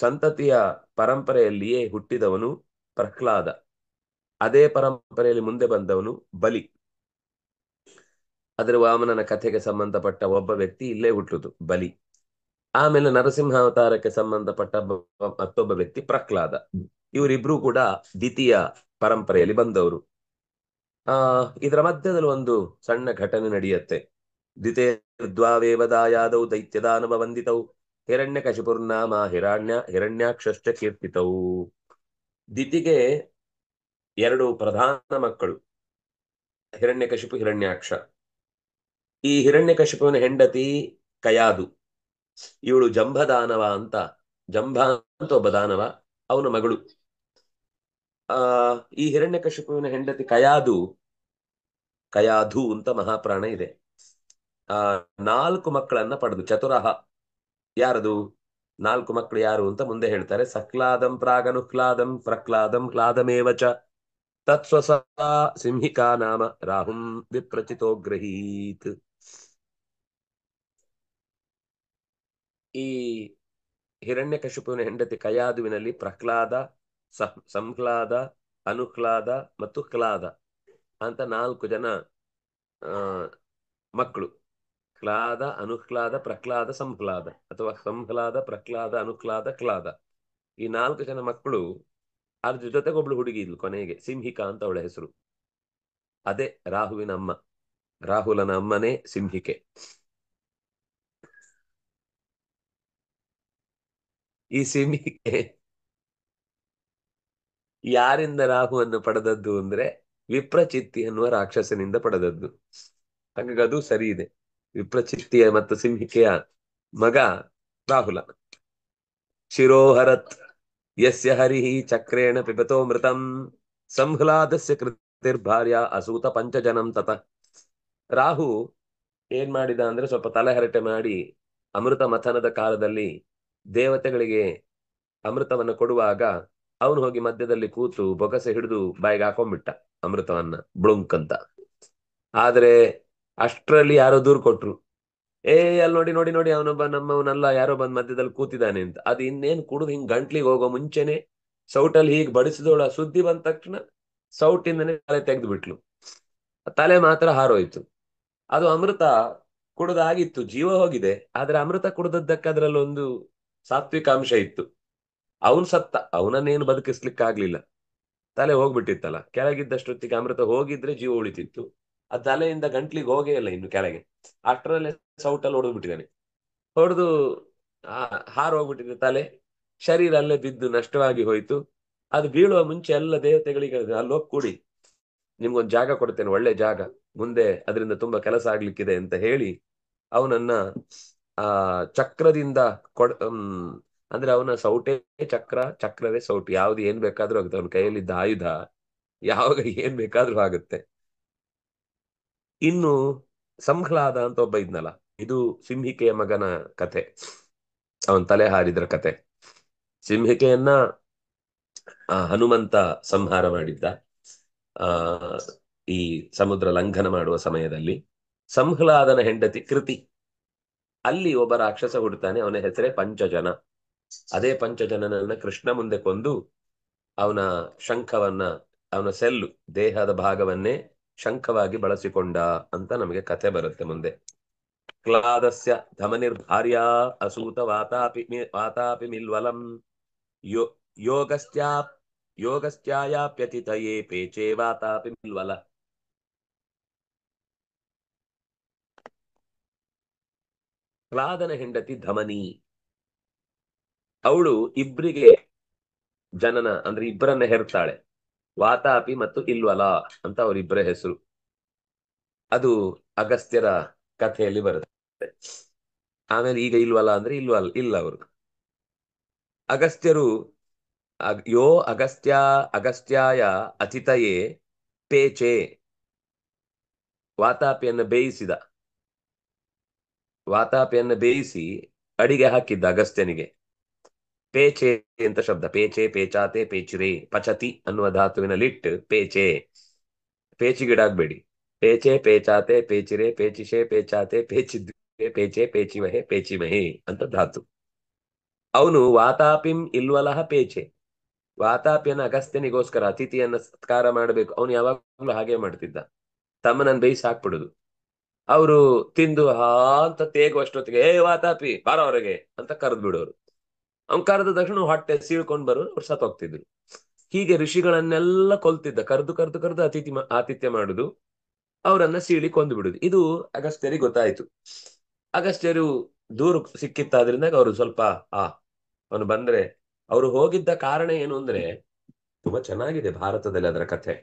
ಸಂತತಿಯ ಪರಂಪರೆಯಲ್ಲಿಯೇ ಹುಟ್ಟಿದವನು ಪ್ರಹ್ಲಾದ. ಅದೇ ಪರಂಪರೆಯಲ್ಲಿ ಮುಂದೆ ಬಂದವನು ಬಲಿ. ಅದರ ವಾಮನನ ಕಥೆಗೆ ಸಂಬಂಧಪಟ್ಟ ಒಬ್ಬ ವ್ಯಕ್ತಿ ಇಲ್ಲೇ ಹುಟ್ಟುದು, ಬಲಿ. ಆಮೇಲೆ ನರಸಿಂಹಾವತಾರಕ್ಕೆ ಸಂಬಂಧಪಟ್ಟ ಮತ್ತೊಬ್ಬ ವ್ಯಕ್ತಿ ಪ್ರಹ್ಲಾದ. ಇವರಿಬ್ರು ಕೂಡ ದ್ವಿತೀಯ ಪರಂಪರೆಯಲ್ಲಿ ಬಂದವರು. ಇದರ ಮಧ್ಯದಲ್ಲಿ ಒಂದು ಸಣ್ಣ ಘಟನೆ ನಡೆಯುತ್ತೆ. ದ್ವಿತೀಯದ್ವಾವೇವದಾಯಾದೌ ದೈತ್ಯದಾನವ ವಂದಿತೌ ಹಿರಣ್ಯಕಶಿಪುರ್ನಾಮ ಹಿರಣ್ಯಾಕ್ಷಶ್ಚ ಕೀರ್ತಿತೌ. ದಿತಿಗೆ 2 ಪ್ರಧಾನ ಮಕ್ಕಳು, ಹಿರಣ್ಯಕಶಿಪು, ಹಿರಣ್ಯಾಕ್ಷ. ಈ ಹಿರಣ್ಯಕಶಿಪುವಿನ ಹೆಂಡತಿ ಕಯಾದು. ಇವಳು ಜಂಭದಾನವ ಅಂತ, ಜಂಭ ಅಂತ ಒಬ್ಬ ದಾನವ, ಅವನ ಮಗಳು. ಈ ಹಿರಣ್ಯಕಶಿಪುವಿನ ಹೆಂಡತಿ ಕಯಾಧು ಅಂತ ಮಹಾಪ್ರಾಣ ಇದೆ. 4 ಮಕ್ಕಳನ್ನ ಪಡೆದು ಚತುರಹ. ಯಾರದು 4 ಮಕ್ಕಳು ಯಾರು ಅಂತ ಮುಂದೆ ಹೇಳ್ತಾರೆ. ಸಕ್ಲಾದಂ ಪ್ರಾಗನುಹ್ಲಾದಂ ಪ್ರಹ್ಲಾದಂ ಹ್ಲಾದಮೇವಚ ತತ್ಸ್ವಸ ಸಿಂಹಿಕಾ ನಾಮ ರಾಹುಂ ವಿಪ್ರಚಿತೋ ಗ್ರಹೀತ್. ಈ ಹಿರಣ್ಯಕಶಿಪುವಿನ ಹೆಂಡತಿ ಕಯಾದುವಿನಲ್ಲಿ ಪ್ರಹ್ಲಾದ, ಸಂಹ್ಲಾದ, ಅನುಹ್ಲಾದ ಮತ್ತು ಹ್ಲಾದ ಅಂತ 4 ಜನ ಮಕ್ಕಳು. ಹ್ಲಾದ, ಅನುಹ್ಲಾದ, ಪ್ರಹ್ಲಾದ, ಸಂಹ್ಲಾದ, ಅಥವಾ ಸಂಹ್ಲಾದ, ಪ್ರಹ್ಲಾದ, ಅನುಹ್ಲಾದ, ಹ್ಲಾದ. ಈ 4 ಜನ ಮಕ್ಕಳು. ಅದ್ರ ಜೊತೆಗೊಬ್ಳು ಹುಡುಗಿ ಇದ್ಲು ಕೊನೆಗೆ, ಸಿಂಹಿಕಾ ಅಂತ ಅವಳ ಹೆಸರು. ಅದೇ ರಾಹುವಿನ ಅಮ್ಮ. ರಾಹುಲನ ಅಮ್ಮನೇ ಸಿಂಹಿಕೆ. ಈ ಸಿಂಹಿಕೆ ಯಾರಿಂದ ರಾಹುವನ್ನು ಪಡೆದದ್ದು ಅಂದ್ರೆ ವಿಪ್ರಚಿತ್ತಿ ಎನ್ನುವ ರಾಕ್ಷಸನಿಂದ ಪಡೆದದ್ದು. ಹಾಗಾಗಿ ಅದು ಸರಿ ಇದೆ. ವಿಪ್ರಚಿತ್ತಿಯ ಮತ್ತು ಸಿಂಹಿಕೆಯ ಮಗ ರಾಹುಲ. ಶಿರೋಹರತ್ ಯಸ್ಯ ಹರಿಃ ಚಕ್ರೇಣ ಪಿಬತೋ ಮೃತಂ ಸಂಹ್ಲಾದಸ್ಯ ಕೃತಿರ್ಭಾರ್ಯ ಅಸೂತ ಪಂಚಜನಂ ತತಃ. ರಾಹು ಏನ್ ಮಾಡಿದ ಅಂದ್ರೆ ಸ್ವಲ್ಪ ತಲೆಹರಟೆ ಮಾಡಿ ಅಮೃತ ಮಥನದ ಕಾಲದಲ್ಲಿ ದೇವತೆಗಳಿಗೆ ಅಮೃತವನ್ನು ಕೊಡುವಾಗ ಅವನು ಹೋಗಿ ಮಧ್ಯದಲ್ಲಿ ಕೂತು ಬೊಗಸೆ ಹಿಡಿದು ಬಾಯಿಗೆ ಹಾಕೊಂಡ್ಬಿಟ್ಟ ಅಮೃತವನ್ನ, ಬ್ಳುಂಕ್ ಅಂತ. ಆದ್ರೆ ಅಷ್ಟ್ರಲ್ಲಿ ಯಾರೋ ದೂರ್ ಕೊಟ್ರು, ಅಲ್ಲಿ ನೋಡಿ ನೋಡಿ ನೋಡಿ ಅವನೊಬ್ಬ ನಮ್ಮವನಲ್ಲ, ಯಾರೋ ಬಂದ್ ಮಧ್ಯದಲ್ಲಿ ಕೂತಿದ್ದಾನೆ ಅಂತ. ಅದು ಇನ್ನೇನ್ ಕುಡಿದು ಹಿಂಗ್ ಗಂಟ್ಲಿಗೆ ಹೋಗೋ ಮುಂಚೆನೆ ಸೌಟಲ್ಲಿ ಹೀಗೆ ಬಡಿಸಿದೋಳ ಸುದ್ದಿ ಬಂದ ತಕ್ಷಣ ಸೌಟಿಂದನೇ ತಲೆ ತೆಗೆದು ಬಿಟ್ಲು. ತಲೆ ಮಾತ್ರ ಹಾರೋಯ್ತು. ಅದು ಅಮೃತ ಕುಡ್ದಾಗಿತ್ತು, ಜೀವ ಹೋಗಿದೆ. ಆದ್ರೆ ಅಮೃತ ಕುಡ್ದದ್ದಕ್ಕೆ ಅದರಲ್ಲೊಂದು ಸಾತ್ವಿಕ ಅಂಶ ಇತ್ತು. ಅವನ್ ಸತ್ತ, ಅವನನ್ನೇನು ಬದುಕಿಸ್ಲಿಕ್ಕಾಗ್ಲಿಲ್ಲ. ತಲೆ ಹೋಗ್ಬಿಟ್ಟಿತ್ತಲ್ಲ. ಕೆಳಗಿದ್ದಷ್ಟೊತ್ತಿಗೆ ಅಮೃತ ಹೋಗಿದ್ರೆ ಜೀವ ಉಳಿತಿತ್ತು. ಆ ತಲೆಯಿಂದ ಗಂಟ್ಲಿಗೆ ಹೋಗೇ ಇಲ್ಲ ಇನ್ನು ಕೆಳಗೆ. ಅಷ್ಟರಲ್ಲೇ ಸೌಟಲ್ಲಿ ಹೊಡೆದು ಬಿಟ್ಟಿದ್ದಾನೆ. ಹೊಡೆದು ಹಾರೋಗ್ಬಿಟ್ಟಿದೆ ತಲೆ. ಶರೀರ ಅಲ್ಲೇ ಬಿದ್ದು ನಷ್ಟವಾಗಿ ಹೋಯ್ತು. ಅದು ಬೀಳುವ ಮುಂಚೆ ಎಲ್ಲ ದೇವತೆಗಳಿಗೆ ಅಲ್ಲೋಗಿ ಕೂಡಿ, ನಿಮ್ಗೊಂದು ಜಾಗ ಕೊಡ್ತೇನೆ, ಒಳ್ಳೆ ಜಾಗ, ಮುಂದೆ ಅದರಿಂದ ತುಂಬಾ ಕೆಲಸ ಆಗ್ಲಿಕ್ಕಿದೆ ಅಂತ ಹೇಳಿ ಅವನನ್ನ ಚಕ್ರದಿಂದ ಅಂದ್ರೆ ಅವನ ಸೌಟೇ ಚಕ್ರ, ಚಕ್ರವೇ ಸೌಟು. ಯಾವ್ದು ಏನ್ ಬೇಕಾದ್ರೂ ಆಗುತ್ತೆ. ಅವನ ಕೈಯಲ್ಲಿದ್ದ ಆಯುಧ ಯಾವಾಗ ಏನ್ ಬೇಕಾದ್ರೂ ಆಗುತ್ತೆ. ಇನ್ನು ಸಂಹ್ಲಾದ ಅಂತ ಒಬ್ಬ ಇದ್ನಲ್ಲ, ಇದು ಸಿಂಹಿಕೆಯ ಮಗನ ಕಥೆ. ಅವನ್ ತಲೆ ಹಾರಿದ್ರ ಕತೆ. ಸಿಂಹಿಕೆಯನ್ನ ಹನುಮಂತ ಸಂಹಾರ ಮಾಡಿದ್ದ ಆ ಈ ಸಮುದ್ರ ಲಂಘನ ಮಾಡುವ ಸಮಯದಲ್ಲಿ. ಸಂಹ್ಲಾದನ ಹೆಂಡತಿ ಕೃತಿ. ಅಲ್ಲಿ ಒಬ್ಬ ರಾಕ್ಷಸ ಹುಡ್ತಾನೆ, ಅವನ ಹೆಸರೇ ಪಂಚಜನ. ಅದೇ ಪಂಚಜನನನ್ನ ಕೃಷ್ಣ ಮುಂದೆ ಕೊಂದು ಅವನ ಶಂಖವನ್ನ, ಅವನ ಸೆಲ್ಲು, ದೇಹದ ಭಾಗವನ್ನೇ ಶಂಖವಾಗಿ ಬಳಸಿಕೊಂಡ ಅಂತ ನಮಗೆ ಕಥೆ ಬರುತ್ತೆ ಮುಂದೆ. ಕ್ಲಾದಸ್ಯ ಧಮನಿರ್ಭಾರ್ಯ ಅಸೂತ ವಾತಾಪಿ ಮಿಲ್ವಲಂ ಯೋ ಯೋಗಸ್ತ್ಯಾ ಯೋಗಸ್ತ್ಯಾಯಾಪ್ಯತಿತಯೇ ಪೇಚೇ ವಾತಾಪಿ ಮಿಲ್ವಲ. ಕ್ಲಾದನ ಹೆಂಡತಿ ಧಮನಿ. ಅವಳು ಇಬ್ರಿಗೆ ಜನನ ಅಂದ್ರೆ ಇಬ್ಬರನ್ನ ಹೆರ್ತಾಳೆ. ವಾತಾಪಿ ಮತ್ತು ಇಲ್ವಲ ಅಂತ ಅವರಿಬ್ಬರ ಹೆಸರು. ಅದು ಅಗಸ್ತ್ಯರ ಕಥೆಯಲ್ಲಿ ಬರುತ್ತೆ. ಆಮೇಲೆ ಈಗ ಇಲ್ವಲ್ಲ ಅಂದ್ರೆ ಇಲ್ಲ ಅವರು. ಅಗಸ್ತ್ಯರು ಯೋ ಅಗಸ್ತ್ಯಾಯ ಅತಿಥಯೇ ಪೇಚೆ. ವಾತಾಪಿಯನ್ನ ಬೇಯಿಸಿ ಅಡಿಗೆ ಹಾಕಿದ್ದ ಅಗಸ್ತ್ಯನಿಗೆ. ಪೇಚೆ ಅಂತ ಶಬ್ದ. ಪೇಚೆ, ಪೇಚಾತೆ, ಪೇಚಿರೆ, ಪಚತಿ ಅನ್ನುವ ಧಾತುವಿನಲ್ಲಿಟ್ಟು ಪೇಚೆ. ಪೇಚಿಗಿಡಾಗ್ಬೇಡಿ. ಪೇಚೆ, ಪೇಚಾತೆ, ಪೇಚಿರೆ, ಪೇಚಿಶೆ, ಪೇಚಾತೆ, ಪೇಚಿದ್ರೆ, ಪೇಚೆ, ಪೇಚಿಮಹೆ, ಪೇಚಿಮಹೆ ಅಂತ ಧಾತು. ಅವನು ವಾತಾಪಿಂ ಇಲ್ವಲಹ ಪೇಚೆ. ವಾತಾಪಿಯನ್ನ ಅಗಸ್ತ್ಯನಿಗೋಸ್ಕರ ಅತಿಥಿಯನ್ನ ಸತ್ಕಾರ ಮಾಡಬೇಕು, ಅವನು ಯಾವಾಗ್ಲೂ ಹಾಗೆ ಮಾಡ್ತಿದ್ದ. ತಮ್ಮನನ್ನ ಬೇಯಿಸಿ ಹಾಕ್ಬಿಡುದು. ಅವರು ತಿಂದು ಅಂತ ತೇಗುವಷ್ಟೊತ್ತಿಗೆ ಏ ವಾತಾಪಿ ಬಾರ ಹೊರಗೆ ಅಂತ ಕರೆದು ಬಿಡೋರು. ಅವ್ನ್ ಕರೆದ ತಕ್ಷಣ ಹೊಟ್ಟೆ ಸೀಳ್ಕೊಂಡ್ ಬರೋರು, ಅವ್ರು ಸತ್ತೋಗ್ತಿದ್ರು. ಹೀಗೆ ಋಷಿಗಳನ್ನೆಲ್ಲ ಕೊಲ್ತಿದ್ದ. ಕರೆದು ಕರೆದು ಕರೆದು ಆತಿಥ್ಯ ಮಾಡುದು, ಅವರನ್ನ ಸೀಳಿ ಕೊಂದು ಬಿಡುದು. ಇದು ಅಗಸ್ತ್ಯರಿಗೆ ಗೊತ್ತಾಯ್ತು. ಅಗಸ್ತ್ಯರು ದೂರ ಸಿಕ್ಕಿತ್ತಾದ್ರಿಂದ ಅವರು ಸ್ವಲ್ಪ ಅವನು ಬಂದ್ರೆ. ಅವರು ಹೋಗಿದ್ದ ಕಾರಣ ಏನು ಅಂದ್ರೆ, ತುಂಬಾ ಚೆನ್ನಾಗಿದೆ ಭಾರತದಲ್ಲಿ ಅದರ ಕಥೆ.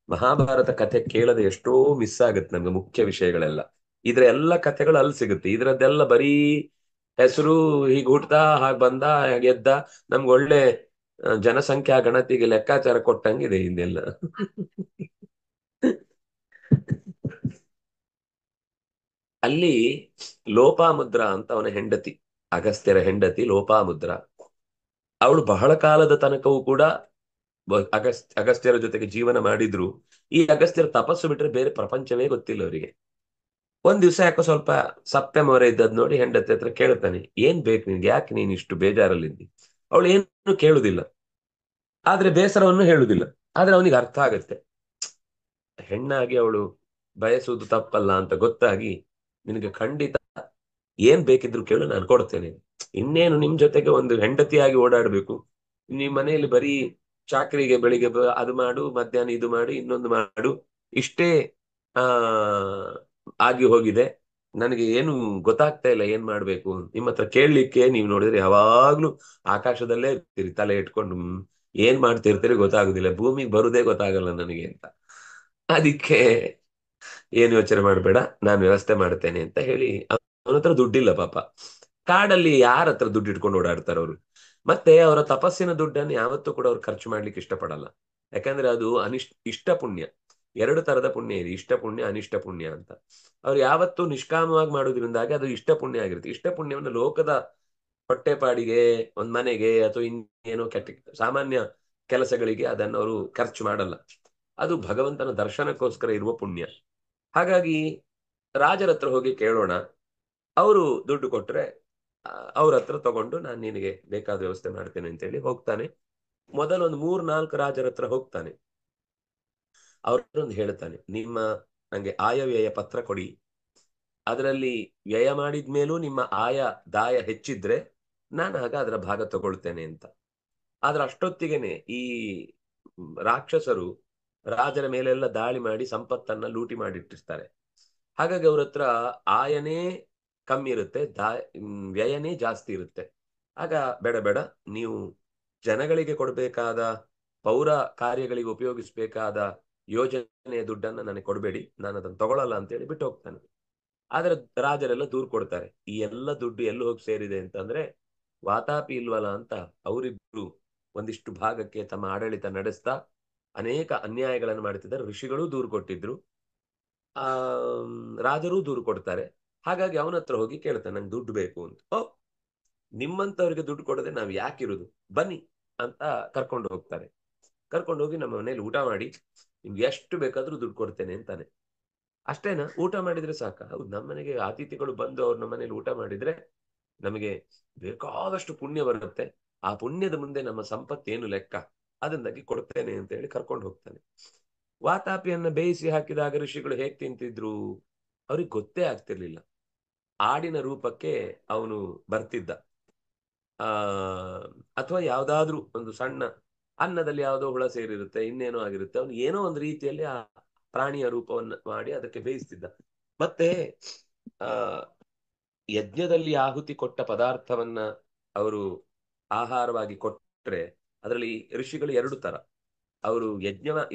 ಮಹಾಭಾರತ ಕಥೆ ಕೇಳದೆ ಎಷ್ಟೋ ಮಿಸ್ ಆಗುತ್ತೆ ನಮ್ಗೆ ಮುಖ್ಯ ವಿಷಯಗಳೆಲ್ಲ. ಇದ್ರ ಎಲ್ಲ ಕಥೆಗಳು ಅಲ್ಲಿ ಸಿಗುತ್ತೆ. ಇದ್ರದ್ದೆಲ್ಲ ಬರೀ ಹೆಸರು, ಹೀಗೆ ಹುಟ್ಟ ಹಾಗೆ ಬಂದ ಹಾಗೆ ಎದ್ದ, ನಮ್ಗೆ ಒಳ್ಳೆ ಜನಸಂಖ್ಯಾ ಗಣತಿಗೆ ಲೆಕ್ಕಾಚಾರ ಕೊಟ್ಟಂಗಿದೆ ಇದೆಲ್ಲ. ಅಲ್ಲಿ ಲೋಪಾಮುದ್ರ ಅಂತ ಅವನ ಹೆಂಡತಿ, ಅಗಸ್ತ್ಯರ ಹೆಂಡತಿ ಲೋಪಾಮುದ್ರ. ಅವಳು ಬಹಳ ಕಾಲದ ತನಕವೂ ಕೂಡ ಅಗಸ್ತ್ಯರ ಜೊತೆಗೆ ಜೀವನ ಮಾಡಿದ್ರು. ಈ ಅಗಸ್ತ್ಯರ ತಪಸ್ಸು ಬಿಟ್ರೆ ಬೇರೆ ಪ್ರಪಂಚವೇ ಗೊತ್ತಿಲ್ಲ ಅವರಿಗೆ. ಒಂದ್ ದಿವ್ಸ ಯಾಕೋ ಸ್ವಲ್ಪ ಸಪ್ಪೆ ಮೊರೆ ಇದ್ದದ್ ನೋಡಿ ಹೆಂಡತಿ ಹತ್ರ ಕೇಳ್ತಾನೆ, ಏನ್ ಬೇಕು ನಿನ್ಗೆ, ಯಾಕೆ ನೀನ್ ಇಷ್ಟು ಬೇಜಾರಲ್ಲಿದ್ದಿ? ಅವಳು ಏನು ಕೇಳುದಿಲ್ಲ, ಆದ್ರೆ ಬೇಸರವನ್ನು ಹೇಳುದಿಲ್ಲ. ಆದ್ರೆ ಅವನಿಗೆ ಅರ್ಥ ಆಗತ್ತೆ, ಹೆಣ್ಣಾಗಿ ಅವಳು ಬಯಸುವುದು ತಪ್ಪಲ್ಲ ಅಂತ ಗೊತ್ತಾಗಿ, ನಿನಗೆ ಖಂಡಿತ ಏನ್ ಬೇಕಿದ್ರು ಕೇಳು, ನಾನು ಕೊಡ್ತೇನೆ. ಇನ್ನೇನು ನಿಮ್ ಜೊತೆಗೆ ಒಂದು ಹೆಂಡತಿಯಾಗಿ ಓಡಾಡ್ಬೇಕು, ನಿಮ್ ಮನೆಯಲ್ಲಿ ಬರೀ ಚಾಕ್ರಿಗೆ ಬೆಳಿಗ್ಗೆ ಅದು ಮಾಡು, ಮಧ್ಯಾಹ್ನ ಇದು ಮಾಡು, ಇನ್ನೊಂದು ಮಾಡು, ಇಷ್ಟೇ ಆ ಆಗಿ ಹೋಗಿದೆ. ನನಗೆ ಏನು ಗೊತ್ತಾಗ್ತಾ ಇಲ್ಲ ಏನ್ ಮಾಡ್ಬೇಕು. ನಿಮ್ಮ ಹತ್ರ ಕೇಳಲಿಕ್ಕೆ ನೀವು ನೋಡಿದ್ರೆ ಯಾವಾಗ್ಲೂ ಆಕಾಶದಲ್ಲೇ ಇರ್ತೀರಿ ತಲೆ ಇಟ್ಕೊಂಡು. ಏನ್ ಮಾಡ್ತಿರ್ತೀರಿ ಗೊತ್ತಾಗುದಿಲ್ಲ, ಭೂಮಿಗೆ ಬರುದೇ ಗೊತ್ತಾಗಲ್ಲ ನನಗೆ ಅಂತ. ಅದಕ್ಕೆ ಏನ್ ಯೋಚನೆ ಮಾಡ್ಬೇಡ, ನಾನು ವ್ಯವಸ್ಥೆ ಮಾಡ್ತೇನೆ ಅಂತ ಹೇಳಿ. ಅವನ ಹತ್ರ ದುಡ್ಡಿಲ್ಲ ಪಾಪ. ಕಾಡಲ್ಲಿ ಯಾರ ಹತ್ರ ದುಡ್ಡು ಇಟ್ಕೊಂಡು ಓಡಾಡ್ತಾರ ಅವರು. ಮತ್ತೆ ಅವರ ತಪಸ್ಸಿನ ದುಡ್ಡನ್ನು ಯಾವತ್ತೂ ಕೂಡ ಅವ್ರು ಖರ್ಚು ಮಾಡ್ಲಿಕ್ಕೆ ಇಷ್ಟಪಡಲ್ಲ. ಯಾಕಂದ್ರೆ ಅದು ಇಷ್ಟ ಪುಣ್ಯ. ಎರಡು ತರದ ಪುಣ್ಯ ಇದೆ, ಇಷ್ಟ ಪುಣ್ಯ, ಅನಿಷ್ಟ ಪುಣ್ಯ ಅಂತ. ಅವ್ರು ಯಾವತ್ತೂ ನಿಷ್ಕಾಮವಾಗಿ ಮಾಡೋದ್ರಿಂದಾಗಿ ಅದು ಇಷ್ಟ ಪುಣ್ಯ ಆಗಿರುತ್ತೆ. ಇಷ್ಟ ಪುಣ್ಯವನ್ನು ಲೋಕದ ಹೊಟ್ಟೆಪಾಡಿಗೆ, ಒಂದ್ ಮನೆಗೆ ಅಥವಾ ಇನ್ನೇನೋ ಕೆಟ್ಟ ಸಾಮಾನ್ಯ ಕೆಲಸಗಳಿಗೆ ಅದನ್ನು ಅವರು ಖರ್ಚು ಮಾಡಲ್ಲ. ಅದು ಭಗವಂತನ ದರ್ಶನಕ್ಕೋಸ್ಕರ ಇರುವ ಪುಣ್ಯ. ಹಾಗಾಗಿ ರಾಜರ ಹತ್ರ ಹೋಗಿ ಕೇಳೋಣ, ಅವರು ದುಡ್ಡು ಕೊಟ್ರೆ ಅವ್ರ ಹತ್ರ ತಗೊಂಡು ನಾನು ನಿನಗೆ ಬೇಕಾದ ವ್ಯವಸ್ಥೆ ಮಾಡ್ತೇನೆ ಅಂತ ಹೇಳಿ ಹೋಗ್ತಾನೆ. ಮೊದಲೊಂದು 3-4 ರಾಜರ ಹತ್ರ ಹೋಗ್ತಾನೆ. ಅವ್ರೊಂದು ಹೇಳ್ತಾನೆ, ನಂಗೆ ಆಯವ್ಯಯ ಪತ್ರ ಕೊಡಿ, ಅದರಲ್ಲಿ ವ್ಯಯ ಮಾಡಿದ್ಮೇಲೂ ನಿಮ್ಮ ದಾಯ ಹೆಚ್ಚಿದ್ರೆ ನಾನು ಆಗ ಅದರ ಭಾಗ ತಗೊಳ್ತೇನೆ ಅಂತ. ಆದ್ರೆ ಅಷ್ಟೊತ್ತಿಗೆನೆ ಈ ರಾಕ್ಷಸರು ರಾಜರ ಮೇಲೆಲ್ಲ ದಾಳಿ ಮಾಡಿ ಸಂಪತ್ತನ್ನ ಲೂಟಿ ಮಾಡಿಟ್ಟಿರ್ತಾರೆ. ಹಾಗಾಗಿ ಅವ್ರ ಹತ್ರ ಆಯನೇ ಕಮ್ಮಿ ಇರುತ್ತೆ, ವ್ಯಯನೇ ಜಾಸ್ತಿ ಇರುತ್ತೆ. ಆಗ ಬೇಡ ಬೇಡ, ನೀವು ಜನಗಳಿಗೆ ಕೊಡ್ಬೇಕಾದ, ಪೌರ ಕಾರ್ಯಗಳಿಗೆ ಉಪಯೋಗಿಸ್ಬೇಕಾದ ಯೋಜನೆಯ ದುಡ್ಡನ್ನ ನನಗೆ ಕೊಡಬೇಡಿ, ನಾನು ಅದನ್ನು ತಗೊಳ್ಳಲ್ಲ ಅಂತ ಹೇಳಿ ಬಿಟ್ಟು ಹೋಗ್ತಾನೆ. ಆದ್ರೆ ರಾಜರೆಲ್ಲ ದೂರ್ ಕೊಡ್ತಾರೆ, ಈ ಎಲ್ಲ ದುಡ್ಡು ಎಲ್ಲಿ ಹೋಗಿ ಸೇರಿದೆ ಅಂತಂದ್ರೆ ವಾತಾಪಿ ಇಲ್ವಲ್ಲ ಅಂತ ಅವರಿಬ್ರು ಒಂದಿಷ್ಟು ಭಾಗಕ್ಕೆ ತಮ್ಮ ಆಡಳಿತ ನಡೆಸ್ತಾ ಅನೇಕ ಅನ್ಯಾಯಗಳನ್ನು ಮಾಡ್ತಿದ್ದಾರೆ. ಋಷಿಗಳು ದೂರು ಕೊಟ್ಟಿದ್ರು, ಆ ರಾಜರು ದೂರು ಕೊಡ್ತಾರೆ. ಹಾಗಾಗಿ ಅವನ ಹತ್ರ ಹೋಗಿ ಕೇಳ್ತಾನೆ, ನಂಗೆ ದುಡ್ಡು ಬೇಕು ಅಂತ. ನಿಮ್ಮಂತವ್ರಿಗೆ ದುಡ್ಡು ಕೊಡದೆ ನಾವ್ ಯಾಕಿರುದು, ಬನ್ನಿ ಅಂತ ಕರ್ಕೊಂಡು ಹೋಗ್ತಾರೆ. ಕರ್ಕೊಂಡು ಹೋಗಿ ನಮ್ಮ ಮನೇಲಿ ಊಟ ಮಾಡಿ, ನಿಮ್ಗೆ ಎಷ್ಟು ಬೇಕಾದ್ರೂ ದುಡ್ಡು ಕೊಡ್ತೇನೆ ಅಂತಾನೆ. ಅಷ್ಟೇನಾ? ಊಟ ಮಾಡಿದ್ರೆ ಸಾಕ? ಹೌದು, ನಮ್ಮನೆಗೆ ಅತಿಥಿಗಳು ಬಂದು ಅವ್ರ ನಮ್ಮ ಮನೇಲಿ ಊಟ ಮಾಡಿದ್ರೆ ನಮಗೆ ಬೇಕಾದಷ್ಟು ಪುಣ್ಯ ಬರುತ್ತೆ. ಆ ಪುಣ್ಯದ ಮುಂದೆ ನಮ್ಮ ಸಂಪತ್ತೇನು ಲೆಕ್ಕ, ಅದನ್ನಾಗಿ ಕೊಡ್ತೇನೆ ಅಂತ ಹೇಳಿ ಕರ್ಕೊಂಡು ಹೋಗ್ತಾನೆ. ವಾತಾಪಿಯನ್ನ ಬೇಯಿಸಿ ಹಾಕಿದಾಗ ಋಷಿಗಳು ಹೇಗ್ ತಿಂತಿದ್ರು ಅವ್ರಿಗೆ ಗೊತ್ತೇ ಆಗ್ತಿರ್ಲಿಲ್ಲ. ಆಡಿನ ರೂಪಕ್ಕೆ ಅವನು ಬರ್ತಿದ್ದ. ಆ ಅಥವಾ ಯಾವ್ದಾದ್ರೂ ಒಂದು ಸಣ್ಣ ಅನ್ನದಲ್ಲಿ ಯಾವುದೋ ಹುಳ ಸೇರಿರುತ್ತೆ, ಇನ್ನೇನೋ ಆಗಿರುತ್ತೆ, ಅವನು ಏನೋ ಒಂದು ರೀತಿಯಲ್ಲಿ ಆ ಪ್ರಾಣಿಯ ರೂಪವನ್ನು ಮಾಡಿ ಅದಕ್ಕೆ ಬೇಯಿಸ್ತಿದ್ದ. ಮತ್ತೆ ಆ ಯಜ್ಞದಲ್ಲಿ ಆಹುತಿ ಕೊಟ್ಟ ಪದಾರ್ಥವನ್ನ ಅವರು ಆಹಾರವಾಗಿ ಕೊಟ್ರೆ ಅದರಲ್ಲಿ ಋಷಿಗಳು ಎರಡು ತರ. ಅವರು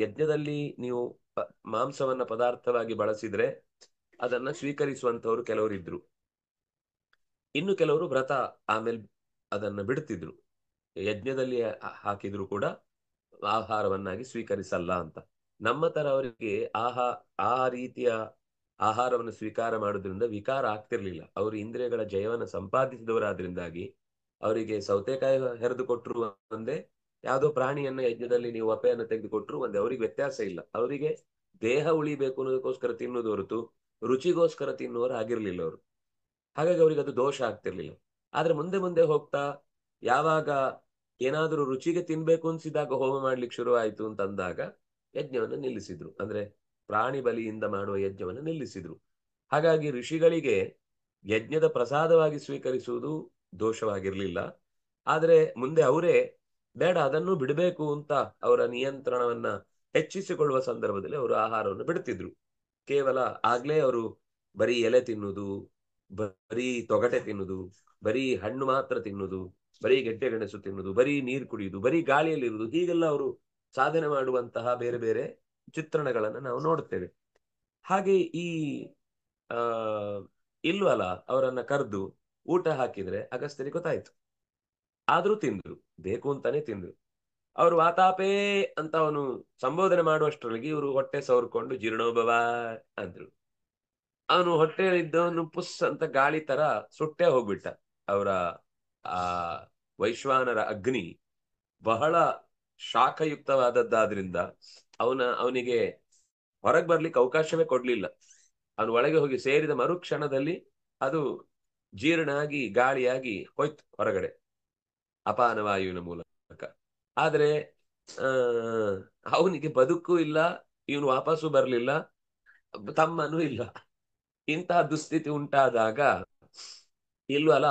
ಯಜ್ಞದಲ್ಲಿ ನೀವು ಮಾಂಸವನ್ನ ಪದಾರ್ಥವಾಗಿ ಬಳಸಿದ್ರೆ ಅದನ್ನ ಸ್ವೀಕರಿಸುವಂತವರು ಕೆಲವರು ಇದ್ರು. ಇನ್ನು ಕೆಲವರು ವ್ರತ ಆಮೇಲೆ ಅದನ್ನ ಬಿಡ್ತಿದ್ರು. ಯಜ್ಞದಲ್ಲಿ ಹಾಕಿದ್ರು ಕೂಡ ಆಹಾರವನ್ನಾಗಿ ಸ್ವೀಕರಿಸಲ್ಲ ಅಂತ. ನಮ್ಮ ತರ ಅವರಿಗೆ ಆ ರೀತಿಯ ಆಹಾರವನ್ನು ಸ್ವೀಕಾರ ಮಾಡೋದ್ರಿಂದ ವಿಕಾರ ಆಗ್ತಿರ್ಲಿಲ್ಲ. ಅವರು ಇಂದ್ರಿಯಗಳ ಜಯವನ್ನ ಸಂಪಾದಿಸಿದವರಾದ್ರಿಂದಾಗಿ ಅವರಿಗೆ ಸೌತೆಕಾಯಿ ಹೆರೆದು ಕೊಟ್ಟರು ಒಂದೇ, ಯಾವುದೋ ಪ್ರಾಣಿಯನ್ನ ಯಜ್ಞದಲ್ಲಿ ನೀವು ವಪೆಯನ್ನು ತೆಗೆದುಕೊಟ್ರು ಒಂದೇ, ಅವರಿಗೆ ವ್ಯತ್ಯಾಸ ಇಲ್ಲ. ಅವರಿಗೆ ದೇಹ ಉಳಿಬೇಕು ಅನ್ನೋದಕ್ಕೋಸ್ಕರ ತಿನ್ನೋದು ಹೊರತು ರುಚಿಗೋಸ್ಕರ ತಿನ್ನುವರು ಆಗಿರ್ಲಿಲ್ಲ ಅವರು. ಹಾಗಾಗಿ ಅವ್ರಿಗೆ ಅದು ದೋಷ ಆಗ್ತಿರ್ಲಿಲ್ಲ. ಆದ್ರೆ ಮುಂದೆ ಮುಂದೆ ಹೋಗ್ತಾ ಯಾವಾಗ ಏನಾದರೂ ರುಚಿಗೆ ತಿನ್ಬೇಕು ಅನ್ಸಿದಾಗ ಹೋಮ ಮಾಡ್ಲಿಕ್ಕೆ ಶುರು ಆಯ್ತು ಅಂತಂದಾಗ ಯಜ್ಞವನ್ನು ನಿಲ್ಲಿಸಿದ್ರು. ಅಂದ್ರೆ ಪ್ರಾಣಿ ಬಲಿಯಿಂದ ಮಾಡುವ ಯಜ್ಞವನ್ನು ನಿಲ್ಲಿಸಿದ್ರು. ಹಾಗಾಗಿ ಋಷಿಗಳಿಗೆ ಯಜ್ಞದ ಪ್ರಸಾದವಾಗಿ ಸ್ವೀಕರಿಸುವುದು ದೋಷವಾಗಿರ್ಲಿಲ್ಲ. ಆದ್ರೆ ಮುಂದೆ ಅವರೇ ಬೇಡ ಅದನ್ನು ಬಿಡಬೇಕು ಅಂತ ಅವರ ನಿಯಂತ್ರಣವನ್ನ ಹೆಚ್ಚಿಸಿಕೊಳ್ಳುವ ಸಂದರ್ಭದಲ್ಲಿ ಅವರು ಆಹಾರವನ್ನು ಬಿಡ್ತಿದ್ರು. ಕೇವಲ ಆಗ್ಲೇ ಅವರು ಬರೀ ಎಲೆ ತಿನ್ನುವುದು, ಬರೀ ತೊಗಟೆ ತಿನ್ನುವುದು, ಬರೀ ಹಣ್ಣು ಮಾತ್ರ ತಿನ್ನುವುದು, ಬರೀ ಗೆಡ್ಡೆ ಗೆಣಸು ತಿನ್ನುವುದು, ಬರೀ ನೀರು ಕುಡಿಯುವುದು, ಬರೀ ಗಾಳಿಯಲ್ಲಿ ಇರುವುದು, ಹೀಗೆಲ್ಲ ಅವರು ಸಾಧನೆ ಮಾಡುವಂತಹ ಬೇರೆ ಬೇರೆ ಚಿತ್ರಣಗಳನ್ನ ನಾವು ನೋಡುತ್ತೇವೆ. ಹಾಗೆ ಈ ಆ ಇಲ್ವಲ್ಲ ಅವರನ್ನ ಕರೆದು ಊಟ ಹಾಕಿದ್ರೆ ಅಗಸ್ತ್ಯರಿಗೆ ಗೊತ್ತಾಯ್ತು. ಆದ್ರೂ ತಿಂದ್ರು, ಬೇಕು ಅಂತಾನೆ ತಿಂದ್ರು. ಅವರು ವಾತಾಪೇ ಅಂತ ಅವನು ಸಂಬೋಧನೆ ಮಾಡುವಷ್ಟರೊಳಗೆ ಇವರು ಹೊಟ್ಟೆ ಸವರ್ಕೊಂಡು ಜೀರ್ಣೋಭವ ಅಂದ್ರು. ಅವನು ಹೊಟ್ಟೆಯಲ್ಲಿದ್ದವನು ಪುಸ್ ಅಂತ ಗಾಳಿ ತರ ಸುಟ್ಟೆ ಹೋಗ್ಬಿಟ್ಟ. ಅವರ ಆ ವೈಶ್ವಾನರ ಅಗ್ನಿ ಬಹಳ ಶಾಖಯುಕ್ತವಾದದ್ದಾದ್ರಿಂದ ಅವನಿಗೆ ಹೊರಗೆ ಬರ್ಲಿಕ್ಕೆ ಅವಕಾಶವೇ ಕೊಡ್ಲಿಲ್ಲ. ಅವನು ಒಳಗೆ ಹೋಗಿ ಸೇರಿದ ಮರುಕ್ಷಣದಲ್ಲಿ ಅದು ಜೀರ್ಣ ಆಗಿ ಗಾಳಿಯಾಗಿ ಹೋಯ್ತು ಹೊರಗಡೆ ಅಪಾನ ವಾಯುವಿನ ಮೂಲಕ. ಆದ್ರೆ ಆ ಅವನಿಗೆ ಬದುಕು ಇಲ್ಲ, ಇವನು ವಾಪಸ್ಸು ಬರ್ಲಿಲ್ಲ, ತಮ್ಮನೂ ಇಲ್ಲ. ಇಂತಹ ದುಸ್ಥಿತಿ ಉಂಟಾದಾಗ ಇಲ್ವಲ್ಲ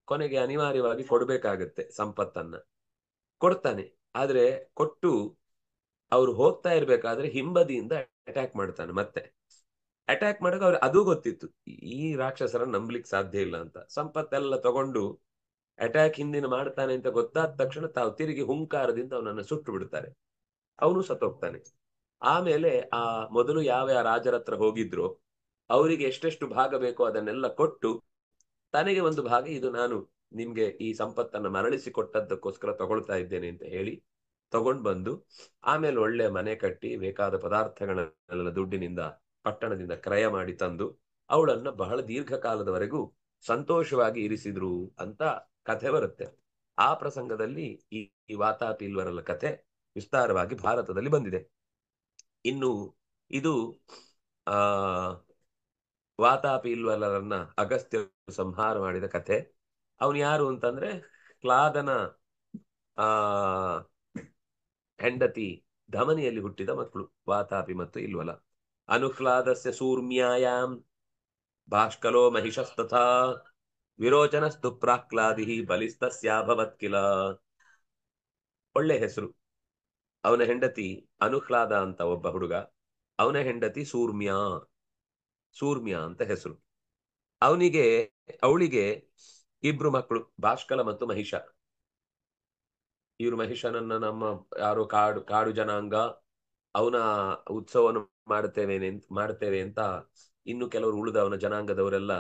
ಕೊನೆಗೆ ಅನಿವಾರ್ಯವಾಗಿ ಕೊಡ್ಬೇಕಾಗತ್ತೆ ಸಂಪತ್ತನ್ನ. ಕೊಡ್ತಾನೆ. ಆದ್ರೆ ಕೊಟ್ಟು ಅವ್ರು ಹೋಗ್ತಾ ಇರ್ಬೇಕಾದ್ರೆ ಹಿಂಬದಿಯಿಂದ ಅಟ್ಯಾಕ್ ಮಾಡ್ತಾನೆ. ಮತ್ತೆ ಅಟ್ಯಾಕ್ ಮಾಡಕ್ ಅವ್ರು ಅದು ಗೊತ್ತಿತ್ತು, ಈ ರಾಕ್ಷಸರನ್ನ ನಂಬ್ಲಿಕ್ಕೆ ಸಾಧ್ಯ ಇಲ್ಲ ಅಂತ. ಸಂಪತ್ತೆಲ್ಲ ತಗೊಂಡು ಅಟ್ಯಾಕ್ ಹಿಂದಿನ ಮಾಡ್ತಾನೆ ಅಂತ ಗೊತ್ತಾದ ತಕ್ಷಣ ತಾವು ತಿರುಗಿ ಹುಂಕಾರದಿಂದ ಅವನನ್ನ ಸುಟ್ಟು ಬಿಡ್ತಾರೆ. ಅವನು ಸತ್ತೋಗ್ತಾನೆ. ಆಮೇಲೆ ಆ ಮೊದಲು ಯಾವ ರಾಜರ ಹತ್ರ ಹೋಗಿದ್ರು ಅವರಿಗೆ ಎಷ್ಟೆಷ್ಟು ಭಾಗ ಬೇಕೋ ಅದನ್ನೆಲ್ಲ ಕೊಟ್ಟು ತನಗೆ ಒಂದು ಭಾಗ, ಇದು ನಾನು ನಿಮ್ಗೆ ಈ ಸಂಪತ್ತನ್ನು ಮರಳಿಸಿ ಕೊಟ್ಟದ್ದಕ್ಕೋಸ್ಕರ ತಗೊಳ್ತಾ ಇದ್ದೇನೆ ಅಂತ ಹೇಳಿ ತಗೊಂಡ್ ಬಂದು ಆಮೇಲೆ ಒಳ್ಳೆ ಮನೆ ಕಟ್ಟಿ ಬೇಕಾದ ಪದಾರ್ಥಗಳನ್ನೆಲ್ಲ ದುಡ್ಡಿನಿಂದ ಪಟ್ಟಣದಿಂದ ಕ್ರಯ ಮಾಡಿ ತಂದು ಅವಳನ್ನ ಬಹಳ ದೀರ್ಘಕಾಲದವರೆಗೂ ಸಂತೋಷವಾಗಿ ಇರಿಸಿದ್ರು ಅಂತ ಕಥೆ ಬರುತ್ತೆ. ಆ ಪ್ರಸಂಗದಲ್ಲಿ ಈ ವಾತಾಪಿ ಇಲ್ವರಲ್ಲ ಕಥೆ ವಿಸ್ತಾರವಾಗಿ ಭಾರತದಲ್ಲಿ ಬಂದಿದೆ. ಇನ್ನು ಇದು ಆ ವಾತಾಪಿ ಇಲ್ವಲರನ್ನ ಅಗಸ್ತ್ಯ ಸಂಹಾರ ಮಾಡಿದ ಕಥೆ. ಅವನು ಯಾರು ಅಂತಂದ್ರೆ ಕ್ಲಾದನ ಆ ಹೆಂಡತಿ ಧಮನಿಯಲ್ಲಿ ಹುಟ್ಟಿದ ಮಕ್ಕಳು ವಾತಾಪಿ ಮತ್ತು ಇಲ್ವಲ. ಅನುಕ್ಲಾದಸ್ಯ ಸೂರ್ಮ್ಯಾಯಾಂ ಭಾಷ್ಕಲೋ ಮಹಿಷಸ್ತಥಾ ವಿರೋಚನಸ್ತು ಪ್ರಾಕ್ಲಾದಿ ಬಲಿಸ್ತಸ್ಯಾಭವತ್ ಕಿಲ. ಒಳ್ಳೆ ಹೆಸರು. ಅವನ ಹೆಂಡತಿ ಅನುಕ್ಲಾದ ಅಂತ ಒಬ್ಬ ಹುಡುಗ, ಅವನ ಹೆಂಡತಿ ಸೂರ್ಮ್ಯಾ, ಸೂರ್ಮ್ಯಾ ಅಂತ ಹೆಸರು. ಅವಳಿಗೆ ಇಬ್ರು ಮಕ್ಕಳು, ಭಾಷ್ಕಲ ಮತ್ತು ಮಹಿಷ. ಇವರು ಮಹಿಷನನ್ನ ನಮ್ಮ ಯಾರೋ ಕಾಡು ಜನಾಂಗ, ಅವನ ಉತ್ಸವವನ್ನು ಮಾಡ್ತೇವೆ ಅಂತ ಇನ್ನು ಕೆಲವರು ಉಳಿದ ಅವನ ಜನಾಂಗದವರೆಲ್ಲ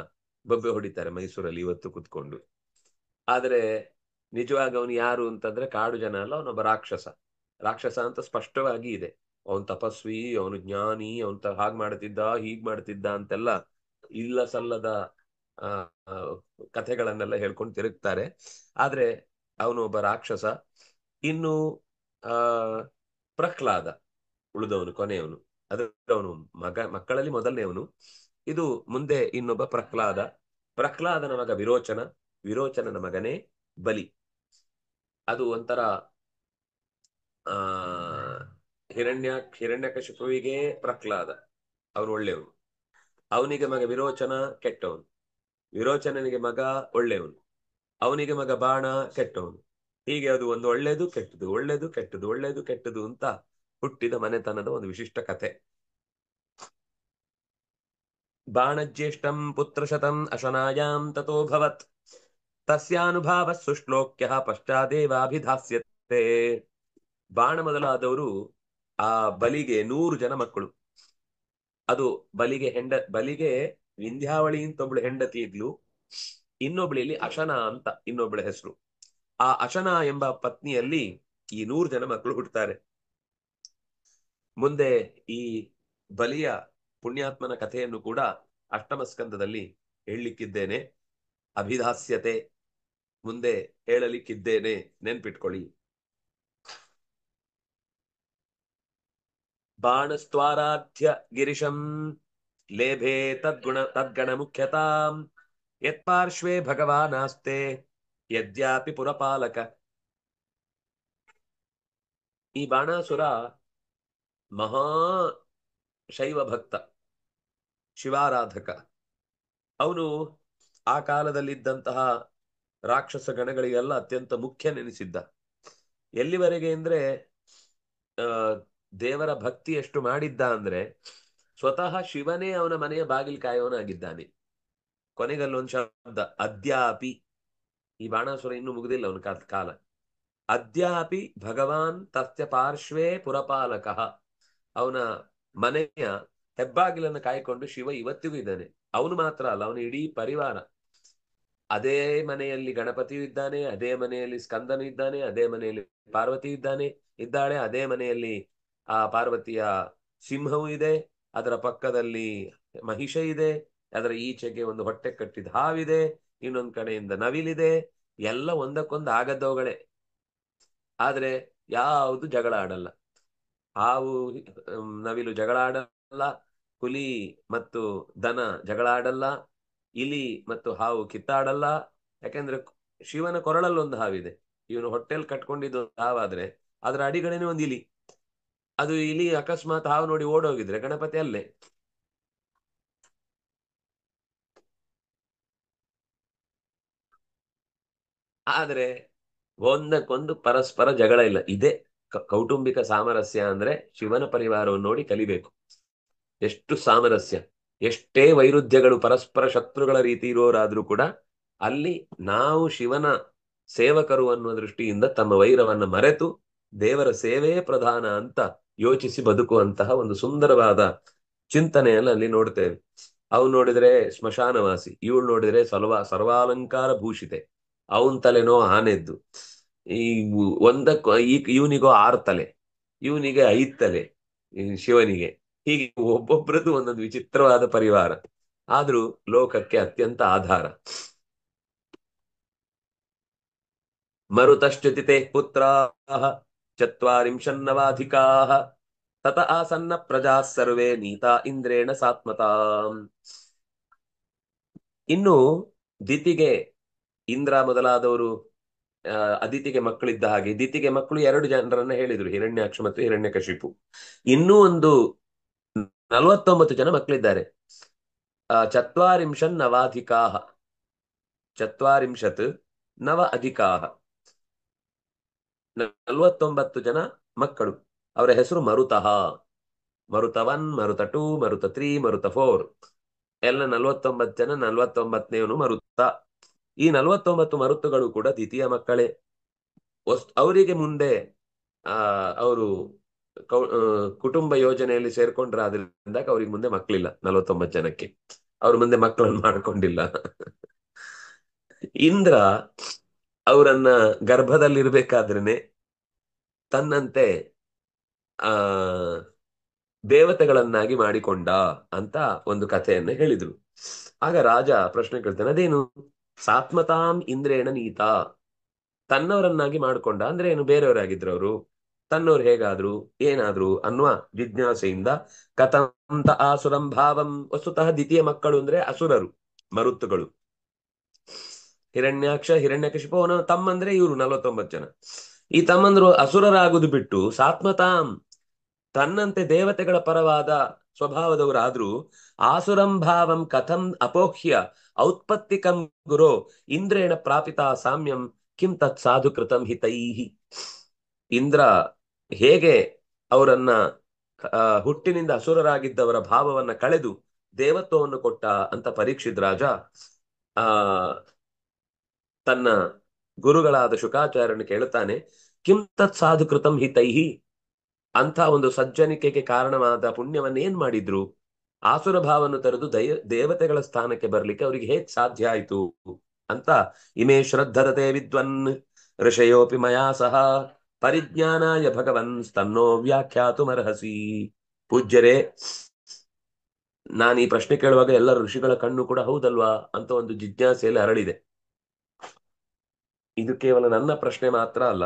ಬೊಬ್ಬೆ ಹೊಡಿತಾರೆ ಮೈಸೂರಲ್ಲಿ ಇವತ್ತು ಕುತ್ಕೊಂಡು. ಆದ್ರೆ ನಿಜವಾಗಿ ಅವನು ಯಾರು ಅಂತಂದ್ರೆ ಕಾಡು ಜನ ಅಲ್ಲ, ಅವನೊಬ್ಬ ರಾಕ್ಷಸ. ರಾಕ್ಷಸ ಅಂತ ಸ್ಪಷ್ಟವಾಗಿ ಇದೆ. ಅವನ್ ತಪಸ್ವಿ, ಅವನು ಜ್ಞಾನಿ, ಅವನ್ ಹಾಗ್ ಮಾಡ್ತಿದ್ದ ಹೀಗ್ ಮಾಡ್ತಿದ್ದ ಅಂತೆಲ್ಲ ಇಲ್ಲ ಸಲ್ಲದ ಆ ಆ, ಕಥೆಗಳನ್ನೆಲ್ಲ ಹೇಳ್ಕೊಂಡು ತಿರುಗ್ತಾರೆ. ಆದ್ರೆ ಅವನು ಒಬ್ಬ ರಾಕ್ಷಸ. ಇನ್ನು ಆ ಪ್ರಹ್ಲಾದ ಉಳಿದವನು ಕೊನೆಯವನು. ಅದು ಅವನು ಮಕ್ಕಳಲ್ಲಿ ಮೊದಲನೆಯವನು. ಇದು ಮುಂದೆ ಇನ್ನೊಬ್ಬ ಪ್ರಹ್ಲಾದ. ಪ್ರಹ್ಲಾದನ ಮಗ ವಿರೋಚನ. ವಿರೋಚನನ ಮಗನೇ ಬಲಿ. ಅದು ಒಂಥರ ಆ ಹಿರಣ್ಯಕಶಿಪುವಿಗೆ ಪ್ರಹ್ಲಾದ ಅವನು ಒಳ್ಳೆಯವನು. ಅವನಿಗೆ ಮಗ ವಿರೋಚನ ಕೆಟ್ಟವನು. ವಿರೋಚನನಿಗೆ ಮಗ ಒಳ್ಳೆಯವನು. ಅವನಿಗೆ ಮಗ ಬಾಣ ಕೆಟ್ಟವನು. ಹೀಗೆ ಅದು ಒಂದು ಒಳ್ಳೇದು ಕೆಟ್ಟದು, ಒಳ್ಳೇದು ಕೆಟ್ಟದು, ಒಳ್ಳೇದು ಕೆಟ್ಟದು ಅಂತ ಹುಟ್ಟಿದ ಮನೆತನದ ಒಂದು ವಿಶಿಷ್ಟ ಕಥೆ. ಬಾಣಜ್ಯೇಷ್ಠಂ ಪುತ್ರಶತಂ ಅಶನಾಯಾಂ ತಥೋಭವತ್ ತಸ್ಯಾನುಭಾವ ಸುಶ್ಲೋಕ್ಯ ಪಶ್ಚಾದೇವಾಭಿಧಾಸ್ಯತೆ. ಬಾಣ ಮೊದಲಾದವರು ಆ ಬಲಿಗೆ 100 ಜನ ಮಕ್ಕಳು. ಅದು ಬಲಿಗೆ ವಿಂಧ್ಯಾವಳಿ ಅಂತ ಒಬ್ಳು ಹೆಂಡತಿ ಇದ್ಲು. ಇನ್ನೊಬ್ಳಿಯಲ್ಲಿ ಅಶನ ಅಂತ ಇನ್ನೊಬ್ಳ ಹೆಸರು. ಆ ಅಶನ ಎಂಬ ಪತ್ನಿಯಲ್ಲಿ ಈ 100 ಜನ ಮಕ್ಕಳು ಹುಟ್ಟುತ್ತಾರೆ. ಮುಂದೆ ಈ ಬಲಿಯ ಪುಣ್ಯಾತ್ಮನ ಕಥೆಯನ್ನು ಕೂಡ ಅಷ್ಟಮ ಸ್ಕಂದದಲ್ಲಿ ಹೇಳಲಿಕ್ಕಿದ್ದೇನೆ. ಅಭಿಧಾಸ್ಯತೆ ಮುಂದೆ ಹೇಳಲಿಕ್ಕಿದ್ದೇನೆ, ನೆನ್ಪಿಟ್ಕೊಳ್ಳಿ. ಬಾಣಸ್ತ್ವಾರಾಧ್ಯ ಗಿರಿಶಂ ಲೇಭೆ ತದ್ಗಣ ಮುಖ್ಯತಾಂ ಯತ್ಪಾರ್ಶ್ವೇ ಭಗವಾನಾಸ್ತೆ ಯದ್ಯಾಪಿ ಪುರಪಾಲಕ. ಈ ಬಾಣಾಸುರ ಮಹಾ ಶೈವ ಭಕ್ತ, ಶಿವಾರಾಧಕ. ಅವನು ಆ ಕಾಲದಲ್ಲಿದ್ದಂತಹ ರಾಕ್ಷಸ ಗಣಗಳಿಗೆಲ್ಲ ಅತ್ಯಂತ ಮುಖ್ಯ ನೆನೆಸಿದ್ದ. ಎಲ್ಲಿವರೆಗೆ ಅಂದ್ರೆ ಆ ದೇವರ ಭಕ್ತಿ ಎಷ್ಟು ಮಾಡಿದ್ದ ಅಂದ್ರೆ ಸ್ವತಃ ಶಿವನೇ ಅವನ ಮನೆಯ ಬಾಗಿಲು ಕಾಯೋನಾಗಿದ್ದಾನೆ. ಕೊನೆಗಲ್ಲೊಂದು ಶಬ್ದ ಅದ್ಯಾಪಿ. ಈ ಬಾಣಾಸುರ ಇನ್ನೂ ಮುಗುದಿಲ್ಲ ಅವನ ಕಾಲ. ಅದ್ಯಾಪಿ ಭಗವಾನ್ ತಸ್ಯ ಪಾರ್ಶ್ವೇ ಪುರಪಾಲಕ. ಅವನ ಮನೆಯ ಹೆಬ್ಬಾಗಿಲನ್ನು ಕಾಯ್ಕೊಂಡು ಶಿವ ಇವತ್ತಿಗೂ ಇದ್ದಾನೆ. ಅವನು ಮಾತ್ರ ಅಲ್ಲ, ಅವನ ಇಡೀ ಪರಿವಾರ. ಅದೇ ಮನೆಯಲ್ಲಿ ಗಣಪತಿಯು ಇದ್ದಾನೆ, ಅದೇ ಮನೆಯಲ್ಲಿ ಸ್ಕಂದನು ಇದ್ದಾನೆ, ಅದೇ ಮನೆಯಲ್ಲಿ ಪಾರ್ವತಿ ಇದ್ದಾಳೆ, ಅದೇ ಮನೆಯಲ್ಲಿ ಆ ಪಾರ್ವತಿಯ ಸಿಂಹವು ಇದೆ, ಅದರ ಪಕ್ಕದಲ್ಲಿ ಮಹಿಷ ಇದೆ, ಅದರ ಈಚೆಗೆ ಒಂದು ಹೊಟ್ಟೆ ಕಟ್ಟಿದ ಹಾವಿದೆ, ಇನ್ನೊಂದ್ ಕಡೆಯಿಂದ ನವಿಲಿದೆ. ಎಲ್ಲ ಒಂದಕ್ಕೊಂದು ಆಗದವುಗಳೇ. ಆದ್ರೆ ಯಾವುದು ಜಗಳ ಆಡಲ್ಲ. ಹಾವು ನವಿಲು ಜಗಳ ಆಡಲ್ಲ, ಹುಲಿ ಮತ್ತು ದನ ಜಗಳ ಆಡಲ್ಲ, ಇಲಿ ಮತ್ತು ಹಾವು ಕಿತ್ತಾಡಲ್ಲ. ಯಾಕೆಂದ್ರೆ ಶಿವನ ಕೊರಳಲ್ಲಿ ಒಂದು ಹಾವಿದೆ. ಇವನು ಹೊಟ್ಟೆಲ್ ಕಟ್ಕೊಂಡಿದ್ದು ಹಾವಾದ್ರೆ ಅದರ ಅಡಿಗಡೆನೆ ಒಂದು ಇಲಿ. ಅದು ಇಲಿ ಅಕಸ್ಮಾತ್ ಹಾವು ನೋಡಿ ಓಡೋಗಿದ್ರೆ ಗಣಪತಿ ಅಲ್ಲೇ. ಆದ್ರೆ ಒಂದಕ್ಕೊಂದು ಪರಸ್ಪರ ಜಗಳ ಇಲ್ಲ. ಇದೇ ಕೌಟುಂಬಿಕ ಸಾಮರಸ್ಯ ಅಂದ್ರೆ ಶಿವನ ಪರಿವಾರವನ್ನು ನೋಡಿ ಕಲಿಬೇಕು. ಎಷ್ಟು ಸಾಮರಸ್ಯ, ಎಷ್ಟೇ ವೈರುಧ್ಯಗಳು, ಪರಸ್ಪರ ಶತ್ರುಗಳ ರೀತಿ ಇರೋರಾದ್ರೂ ಕೂಡ ಅಲ್ಲಿ ನಾವು ಶಿವನ ಸೇವಕರು ಅನ್ನುವ ದೃಷ್ಟಿಯಿಂದ ತಮ್ಮ ವೈರವನ್ನ ಮರೆತು ದೇವರ ಸೇವೆಯೇ ಪ್ರಧಾನ ಅಂತ ಯೋಚಿಸಿ ಬದುಕುವಂತಹ ಒಂದು ಸುಂದರವಾದ ಚಿಂತನೆಯನ್ನು ಅಲ್ಲಿ ನೋಡ್ತೇವೆ. ಅವನು ನೋಡಿದ್ರೆ ಸ್ಮಶಾನವಾಸಿ, ಇವಳು ನೋಡಿದ್ರೆ ಸರ್ವಾಲಂಕಾರ ಭೂಷಿತೆ. ಅವನ್ ತಲೆನೋ ಆನೆದ್ದು. ಈ ಇವನಿಗೋ 6 ತಲೆ, ಇವನಿಗೆ 5 ತಲೆ, ಶಿವನಿಗೆ. ಹೀಗೆ ಒಬ್ಬೊಬ್ರದ್ದು ಒಂದೊಂದು ವಿಚಿತ್ರವಾದ ಪರಿವಾರ. ಆದ್ರೂ ಲೋಕಕ್ಕೆ ಅತ್ಯಂತ ಆಧಾರ. ಮರುತಶ್ಚುತಿತೆ ಪುತ್ರಾಃ ಚತ್ವಾರಿಂಶನ್ನವಾಧಿಕಾಃ ತತ ಆಸನ್ನ ಪ್ರಜಾ ಸರ್ವೇ ನೀತಾ ಇಂದ್ರೇಣ ಸಾತ್ಮತಾಂ. ಇನ್ನು ದಿತಿಗೆ ಇಂದ್ರ ಮೊದಲಾದವರು ಅದಿತಿಗೆ ಮಕ್ಕಳಿದ್ದ ಹಾಗೆ ದಿತಿಗೆ ಮಕ್ಕಳು 2 ಜನರನ್ನ ಹೇಳಿದ್ರು, ಹಿರಣ್ಯಾಕ್ಷ ಮತ್ತು ಹಿರಣ್ಯಕಶಿಪು. ಇನ್ನೂ ಒಂದು 49 ಜನ ಮಕ್ಕಳಿದ್ದಾರೆ. ಚತ್ವಾರಿಂಶನ್ ನವಾಧಿಕಾಹ, ಚತ್ವಾರಿಂಶತ್ ನವ ಅಧಿಕಾಹ, 49 ಜನ ಮಕ್ಕಳು. ಅವರ ಹೆಸರು ಮರುತಃ. ಮರುತ 1, ಮರುತ 2, ಮರುತ 3, ಮರುತ 4. ಎಲ್ಲ 49 ಜನ. 49ನೇವನು ಮರುತ. ಈ 49 ಮರುತುಗಳು ಕೂಡ ದ್ವಿತೀಯ ಮಕ್ಕಳೇ. ಅವರಿಗೆ ಮುಂದೆ ಅವರು ಕುಟುಂಬ ಯೋಜನೆಯಲ್ಲಿ ಸೇರ್ಕೊಂಡ್ರಾದ್ರಿಂದ ಅವ್ರಿಗೆ ಮುಂದೆ ಮಕ್ಕಳಿಲ್ಲ. 49 ಜನಕ್ಕೆ ಅವ್ರ ಮುಂದೆ ಮಕ್ಕಳನ್ನು ಮಾಡ್ಕೊಂಡಿಲ್ಲ. ಇಂದ್ರ ಅವರನ್ನ ಗರ್ಭದಲ್ಲಿರ್ಬೇಕಾದ್ರೇನೆ ತನ್ನಂತೆ ಆ ದೇವತೆಗಳನ್ನಾಗಿ ಮಾಡಿಕೊಂಡ ಅಂತ ಒಂದು ಕಥೆಯನ್ನ ಹೇಳಿದ್ರು. ಆಗ ರಾಜ ಪ್ರಶ್ನೆ ಕೇಳ್ತಾನೆ, ಅದೇನು ಸಾತ್ಮತಾಂ ಇಂದ್ರೇಣ ನೀತ, ತನ್ನವರನ್ನಾಗಿ ಮಾಡ್ಕೊಂಡ ಅಂದ್ರೆ ಏನು, ಬೇರೆಯವರಾಗಿದ್ರು ಅವರು, ತನ್ನವ್ರು ಹೇಗಾದ್ರು ಏನಾದ್ರು ಅನ್ನುವ ಜಿಜ್ಞಾಸೆಯಿಂದ ಕಥಂತ ಆಸುರಂ ಭಾವಂ, ವಸ್ತುತಃ ದ್ವಿತೀಯ ಮಕ್ಕಳು ಅಂದ್ರೆ ಅಸುರರು, ಮರುತ್ತುಗಳು. ಹಿರಣ್ಯಾಕ್ಷ ಹಿರಣ್ಯಕಶಿಪು ಅವನ ತಮ್ಮಂದ್ರೆ ಇವರು 49 ಜನ. ಈ ತಮ್ಮಂದ್ರು ಅಸುರರಾಗುದು ಬಿಟ್ಟು ಸಾತ್ಮತಾಂ, ತನ್ನಂತೆ ದೇವತೆಗಳ ಪರವಾದ ಸ್ವಭಾವದವರಾದ್ರೂ ಆಸುರಂ ಭಾವಂ ಕಥಂ ಅಪೋಹ್ಯ ಔತ್ಪತ್ತಿಕಂ ಗುರೋ ಇಂದ್ರೇಣ ಪ್ರಾಪಿತ ಸಾಮ್ಯಂ ಕಿಂ ತತ್ ಸಾಧು ಕೃತಂ ಹಿತೈಹಿ. ಇಂದ್ರ ಹೇಗೆ ಅವರನ್ನ ಹುಟ್ಟಿನಿಂದ ಅಸುರರಾಗಿದ್ದವರ ಭಾವವನ್ನ ಕಳೆದು ದೇವತ್ವವನ್ನು ಕೊಟ್ಟ ಅಂತ ಪರೀಕ್ಷಿತ್ ರಾಜ ಆ ತನ್ನ ಗುರುಗಳಾದ ಶುಕಾಚಾರ್ಯನ ಕೇಳುತ್ತಾನೆ. ಕಿಂ ತತ್ ಸಾಧು ಕೃತಂ ಹಿತೈಹಿ, ಅಂತ ಒಂದು ಸಜ್ಜನಿಕೆಗೆ ಕಾರಣವಾದ ಪುಣ್ಯವನ್ನ ಏನ್ ಮಾಡಿದ್ರು, ಆಸುರ ಭಾವವನ್ನು ತೊರೆದು ದೇವತೆಗಳ ಸ್ಥಾನಕ್ಕೆ ಬರ್ಲಿಕ್ಕೆ ಅವರಿಗೆ ಹೇಗ್ ಸಾಧ್ಯ ಆಯ್ತು ಅಂತ. ಇಮೇ ಶ್ರದ್ಧರತೆ ವಿದ್ವನ್ ಋಷಯೋಪಿ ಮಯಾ ಸಹ ಪರಿಜ್ಞಾನಾಯ ಭಗವನ್ ತನ್ನೋ ವ್ಯಾಖ್ಯಾತುಮರ್ಹಸಿ. ಪೂಜ್ಯರೇ, ನಾನು ಈ ಪ್ರಶ್ನೆ ಕೇಳುವಾಗ ಎಲ್ಲ ಋಷಿಗಳ ಕಣ್ಣು ಕೂಡ ಹೌದಲ್ವಾ ಅಂತ ಒಂದು ಜಿಜ್ಞಾಸೆಯಲ್ಲಿ ಅರಳಿದೆ. ಇದು ಕೇವಲ ನನ್ನ ಪ್ರಶ್ನೆ ಮಾತ್ರ ಅಲ್ಲ,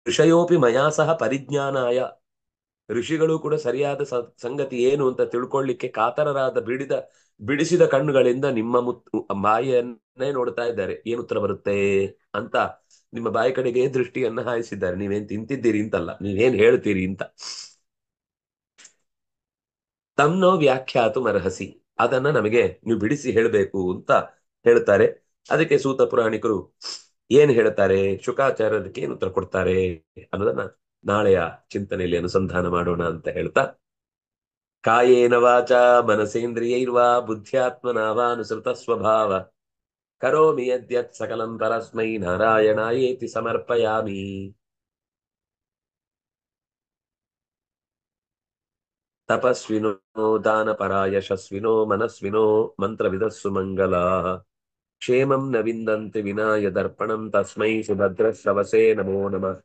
ಋಷಯೋಪಿ ಮಯಾ ಸಹ ಪರಿಜ್ಞಾನಾಯ, ಋಷಿಗಳು ಕೂಡ ಸರಿಯಾದ ಸಂಗತಿ ಏನು ಅಂತ ತಿಳ್ಕೊಳ್ಳಿಕ್ಕೆ ಕಾತರರಾದ ಬಿಡಿಸಿದ ಕಣ್ಣುಗಳಿಂದ ನಿಮ್ಮ ಬಾಯಿಯನ್ನೇ ನೋಡ್ತಾ ಇದ್ದಾರೆ, ಏನು ಉತ್ತರ ಬರುತ್ತೆ ಅಂತ. ನಿಮ್ಮ ಬಾಯಿ ಕಡೆಗೆ ದೃಷ್ಟಿಯನ್ನ ಹಾಯಿಸಿದ್ದಾರೆ, ನೀವೇನ್ ತಿಂತಿದ್ದೀರಿ ಅಂತಲ್ಲ, ನೀವೇನ್ ಹೇಳ್ತೀರಿ ಅಂತ. ತನ್ನೋ ವ್ಯಾಖ್ಯಾತು ಮರ್ಹಸಿ, ಅದನ್ನ ನಮಗೆ ನೀವು ಬಿಡಿಸಿ ಹೇಳಬೇಕು ಅಂತ ಹೇಳ್ತಾರೆ. ಅದಕ್ಕೆ ಸೂತ ಪುರಾಣಿಕರು ಏನ್ ಹೇಳ್ತಾರೆ, ಶುಕಾಚಾರ್ಯ ಅದಕ್ಕೆ ಏನು ಉತ್ತರ ಕೊಡ್ತಾರೆ ಅನ್ನೋದನ್ನ ನಾಳೆಯ ಚಿಂತನೆಯಲ್ಲಿ ಅನುಸಂಧಾನ ಮಾಡೋಣ ಅಂತ ಹೇಳ್ತಾ, ಕಾಯೇನ ವಾಚ ಮನಸೇಂದ್ರಿಯೈರ್ವಾ ಬುದ್ಧ್ಯಾತ್ಮನಾವಾನುಸೃತ ಸ್ವಭಾವ ಕರೋಮಿ ಯದ್ಯತ್ ಸಕಲಂ ಪರಸ್ಮೈ ನಾರಾಯಣಾಯೇತಿ ಸಮರ್ಪಯಾಮಿ. ತಪಸ್ವಿನೋ ದಾನಪರಾ ಯಶಸ್ವಿನೋ ಮನಸ್ವಿನೋ ಮಂತ್ರವಿದಸ್ಸು ಮಂಗಲಾ ಕ್ಷೇಮಂ ನ ವಿಂದಂತಿ ವಿನಾಯ ದರ್ಪಣಂ ತಸ್ಮೈ ಸುಭದ್ರಶ್ರವಸೇ ನಮೋ ನಮಃ.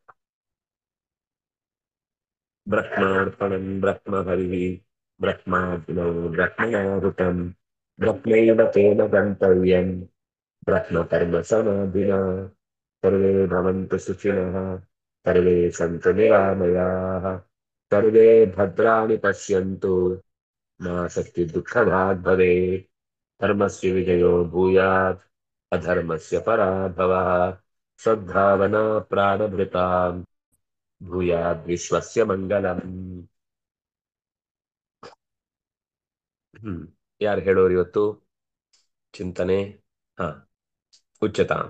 ಬ್ರಹ್ಮಾರ್ಪಣಂ ಬ್ರಹ್ಮಹರಿ ಬ್ರಹ್ಮಾಗ್ನೌ ಬ್ರಹ್ಮಯಾಹುತಂ ಬ್ರಹ್ಮೈವ ತೇನ ಗಂತವ್ಯಂ ಬ್ರಹ್ಮ ಕರ್ಮ ಸಮಾಧಿನಾ. ಸರ್ವೇ ಭವಂತು ಸುಖಿನಃ, ಸರ್ವೇ ಸಂತು ನಿರಾಮಯಾಃ, ಸರ್ವೇ ಭದ್ರಾಣಿ ಪಶ್ಯಂತು ಮಾ ಕಶ್ಚಿತ್ ದುಃಖಭಾಗ್ ಭವೇತ್. ಧರ್ಮಸ್ಯ ವಿಜಯೋ ಭೂಯಾತ್ ಅಧರ್ಮಸ್ಯ ಪರಾಭವಃ. ಸದ್ಭಾವನಾ ಪ್ರಾಣಭೃತಾಂ ಭೂಯಾದ್ ವಿಶ್ವಸ್ಯ ಮಂಗಲಂ. ಯಾರು ಹೇಳೋರು ಇವತ್ತು ಚಿಂತನೆ? ಹಾ, ಉಚ್ಯತಾಂ.